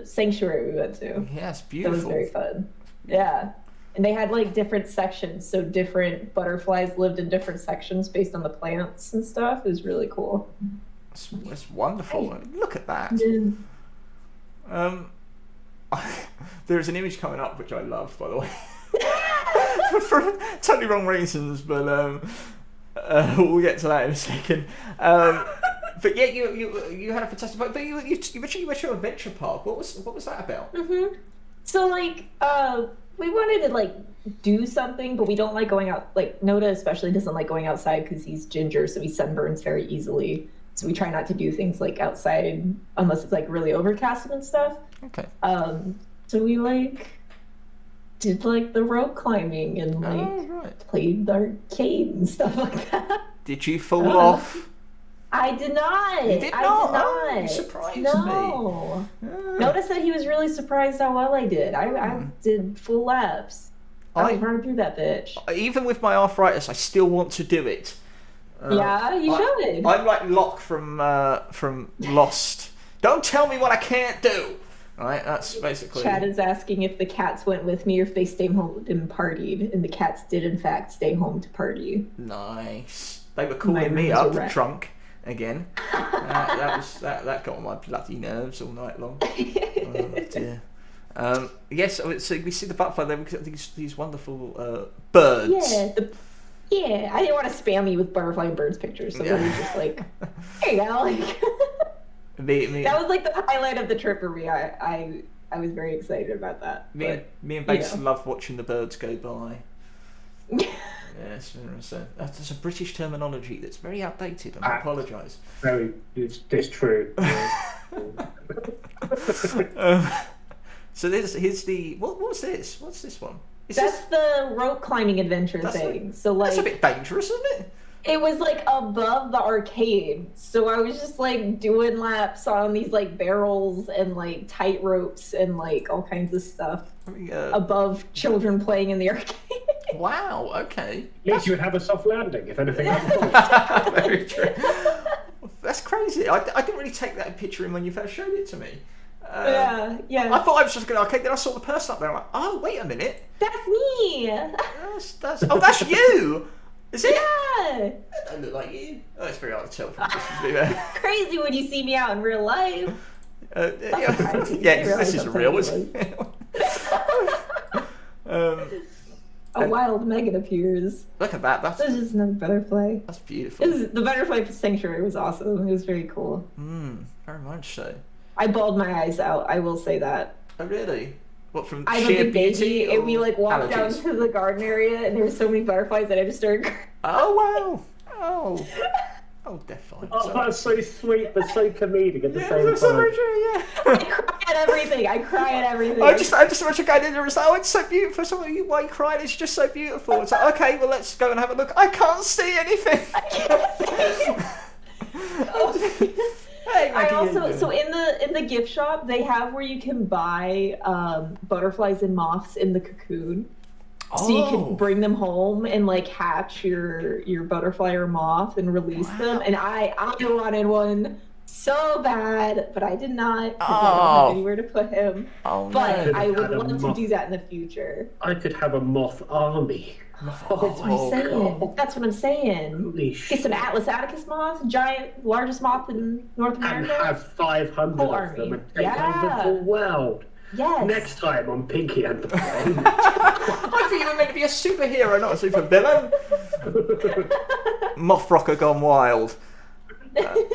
sanctuary we went to. Yeah, it's That was beautiful. very fun. Yeah. And they had like different sections, so different butterflies lived in different sections based on the plants and stuff. It was really cool. It's wonderful. Look at that. There's an image coming up which I love, by the way, for totally wrong reasons, but we'll get to that in a second. But yeah, you had a fantastic. But you mentioned you went to a adventure park. What was that about? So like we wanted to like do something, but we don't like going out. Like Noda especially doesn't like going outside because he's ginger, so he sunburns very easily. So we try not to do things like outside unless it's like really overcast and stuff. Okay. So we like did like the rope climbing and like played the arcade and stuff like that. Did you fall off? I did not. You did not? Oh, you surprised me. No. Notice that he was really surprised how well I did. I did full laps. I was running through that bitch. Even with my arthritis, I still want to do it. Yeah, you should. I'm like Locke from Lost. Don't tell me what I can't do. Right, that's basically. Chad is asking if the cats went with me or if they stayed home and partied, and the cats did in fact stay home to party. Nice. They were calling me up drunk again. That got on my bloody nerves all night long. Oh dear. Yes, so we see the butterfly there. These wonderful birds. Yeah, I didn't want to spam you with butterfly and birds pictures, so it was just like, there you go. Like, that was like the highlight of the trip for me. I was very excited about that. Me and Bates love watching the birds go by. Yes, so that's a British terminology that's very outdated, and I apologise. It's true. So here's the what's this? What's this one? That's the rope climbing adventure thing. So like that's a bit dangerous, isn't it? It was like above the arcade, so I was just like doing laps on these like barrels and like tight ropes and like all kinds of stuff above children playing in the arcade. Wow. Okay. At least you would have a soft landing if anything happened. Very true. That's crazy. I didn't really take that picture in when you first showed it to me. Yeah. I thought I was just going to arcade, then I saw the person up there. I'm like, oh, wait a minute. That's me. That's you. Is it? Yeah. That don't look like you. Oh, it's very hard to tell from distance. Crazy when you see me out in real life. This is real, isn't it? A wild Megan appears. Look at that. That's just another butterfly. That's beautiful. The butterfly sanctuary was awesome. It was very cool. Very much so. I bawled my eyes out. I will say that. Oh really? What, from I'm sheer a big beauty? baby, and we like walked down allergies? to the garden area, and there were so many butterflies that I just started crying. Oh wow! Oh, definitely. Oh, that's so sweet, but so comedic at the same That's so time. true, yeah. I cry at everything. I just imagine going in there and say, "Oh, it's so beautiful." So why are you crying? It's just so beautiful. It's like, okay, well, let's go and have a look. I can't see anything. I can't see. I also, so in the gift shop, they have where you can buy butterflies and moths in the cocoon. So you can bring them home and like hatch your butterfly or moth and release them. And I wanted one so bad, but I did not because I don't have anywhere to put him. But I would love to do that in the future. I could have a moth army. That's what I'm saying. That's what I'm saying. Holy Get some Atlas atticus moth, largest moth in North America. And have 500 Whole of army. them and take over the whole world. Yes. Next time on Pinky and the Brain. I thought you were meant to be a superhero, not a supervillain. Mothrocker gone wild.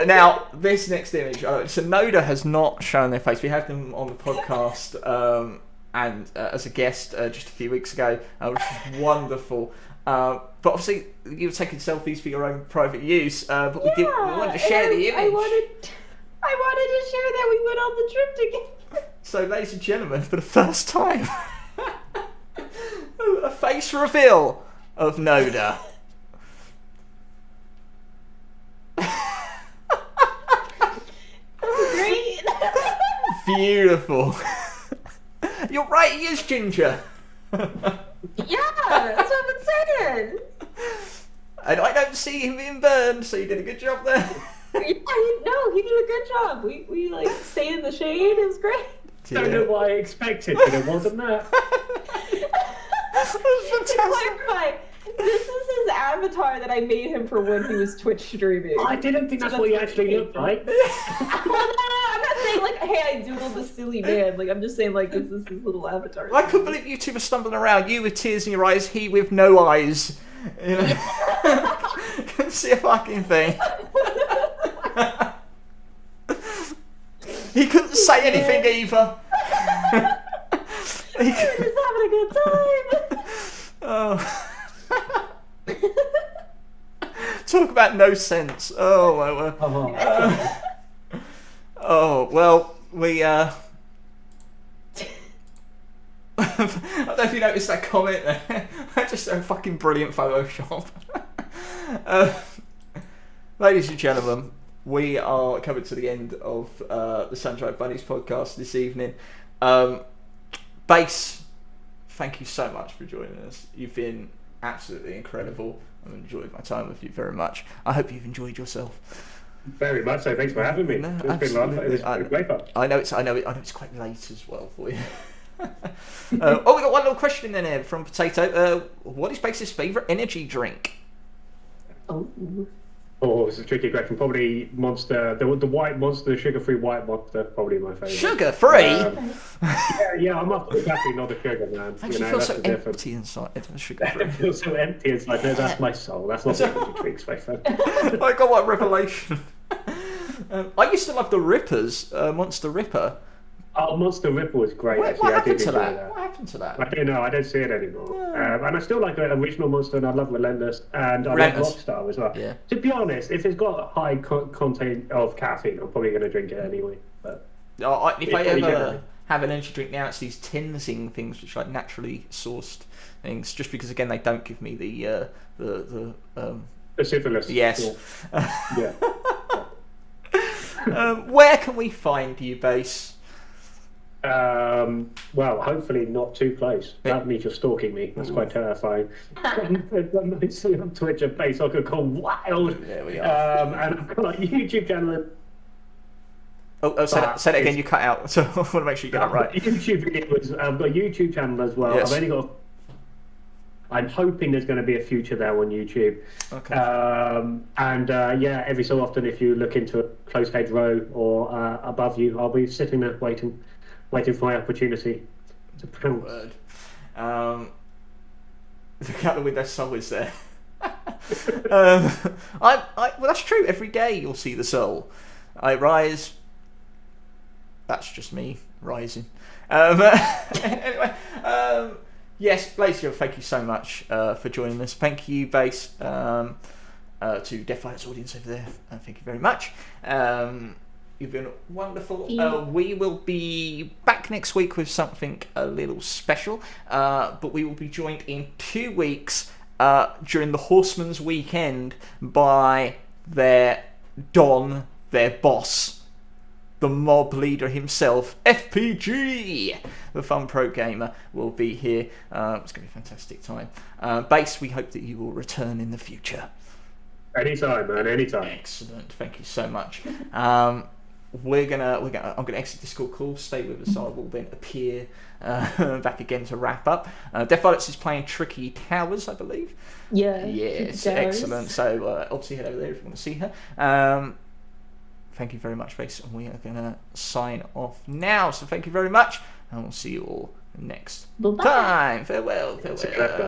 Now, this next image, so Noda has not shown their face. We had them on the podcast and as a guest just a few weeks ago, which is wonderful. But obviously, you were taking selfies for your own private use, but we wanted to share the image. I wanted to share that we went on the trip together. So, ladies and gentlemen, for the first time, a face reveal of Noda. Great. Beautiful. You're right, he is ginger. Yeah, that's what I'm saying. And I don't see him being burned, so you did a good job there. Yeah, he did a good job. We like stayed in the shade. It was great. Don't know what I expected, but it wasn't that. was To clarify, this is his avatar that I made him for when he was Twitch streaming. I didn't think that's what he actually looked like. Well, no, I'm not saying like, hey, I doodled the silly man. Like, I'm just saying like, this is his little avatar. I couldn't believe you two were stumbling around. You with tears in your eyes, he with no eyes. You know? Couldn't see a fucking thing. He couldn't say anything either. He was just having a good time. Oh. Talk about no sense. Oh, well. Oh, well, we, I don't know if you noticed that comment there. Just a fucking brilliant Photoshop. Ladies and gentlemen, we are coming to the end of the Sun-Dried Bunnies podcast this evening. Bass, thank you so much for joining us. You've been absolutely incredible. I've enjoyed my time with you very much. I hope you've enjoyed yourself. Very much so. Thanks for having me. No, It's been lovely. absolutely. It's been great fun. I know it's quite late as well for you. We got one little question in there from Potato. What is Bass's favourite energy drink? Oh. Oh, it's a tricky question. Probably Monster, the white Monster, the sugar-free white Monster, probably my favourite. Sugar free? Yeah, I'm up to the caffeine, not the sugar, man. Makes you You know, feel that's so the difference. empty inside. Sugar I free. feel so empty inside. No, that's my soul. That's not the energy drinks, my friend. I got what revelation. I used to love the Rippers, Monster Ripper. Oh, Monster Ripple was great. What Actually, I happened did to enjoy that? What happened to that? I don't know. I don't see it anymore. And I still like the original Monster, and I love Relentless, and I Relentless. love Rockstar as well. Yeah. To be honest, if it's got high content of caffeine, I'm probably going to drink it anyway. But If I Yeah, ever generally. have an energy drink now, it's these tinsing things, which are like naturally sourced things. Just because again they don't give me the the syphilis. yes. Yeah. Where can we find you, Bass? Well, hopefully not too close. That means you're stalking me. That's quite terrifying. I'm on Twitch at BassRockerGoneWild. There we are. And I've got a YouTube channel. Say that again. You cut out, so I want to make sure you get it right. YouTube videos. I've got a YouTube channel as well. Yes. I've only got. I'm hoping there's going to be a future there on YouTube. Okay. Yeah, every so often, if you look into a close hedge row or above you, I'll be sitting there waiting for my opportunity to pounce. Word. Look out the window, soul is there. Well, that's true. Every day you'll see the soul. I rise. That's just me rising. Anyway, yes, Blaze, thank you so much for joining us. Thank you, Bass, to Deaf Light's audience over there. Thank you very much. You've been wonderful. We will be back next week with something a little special, but we will be joined in 2 weeks during the Horseman's Weekend by their Don, their boss, the mob leader himself, FPG, the Fun Pro Gamer, will be here. It's going to be a fantastic time. Bass, we hope that you will return in the future. Anytime, man. Anytime. Excellent. Thank you so much. I'm gonna exit this call. Stay with us. I will then appear back again to wrap up. Deaf Violets is playing Tricky Towers, I believe. Yeah. Yes, Tricky Towers. excellent. So obviously head over there if you want to see her. Thank you very much, Bass, and we are gonna sign off now. So thank you very much, and we'll see you all next Bye-bye. time. Farewell.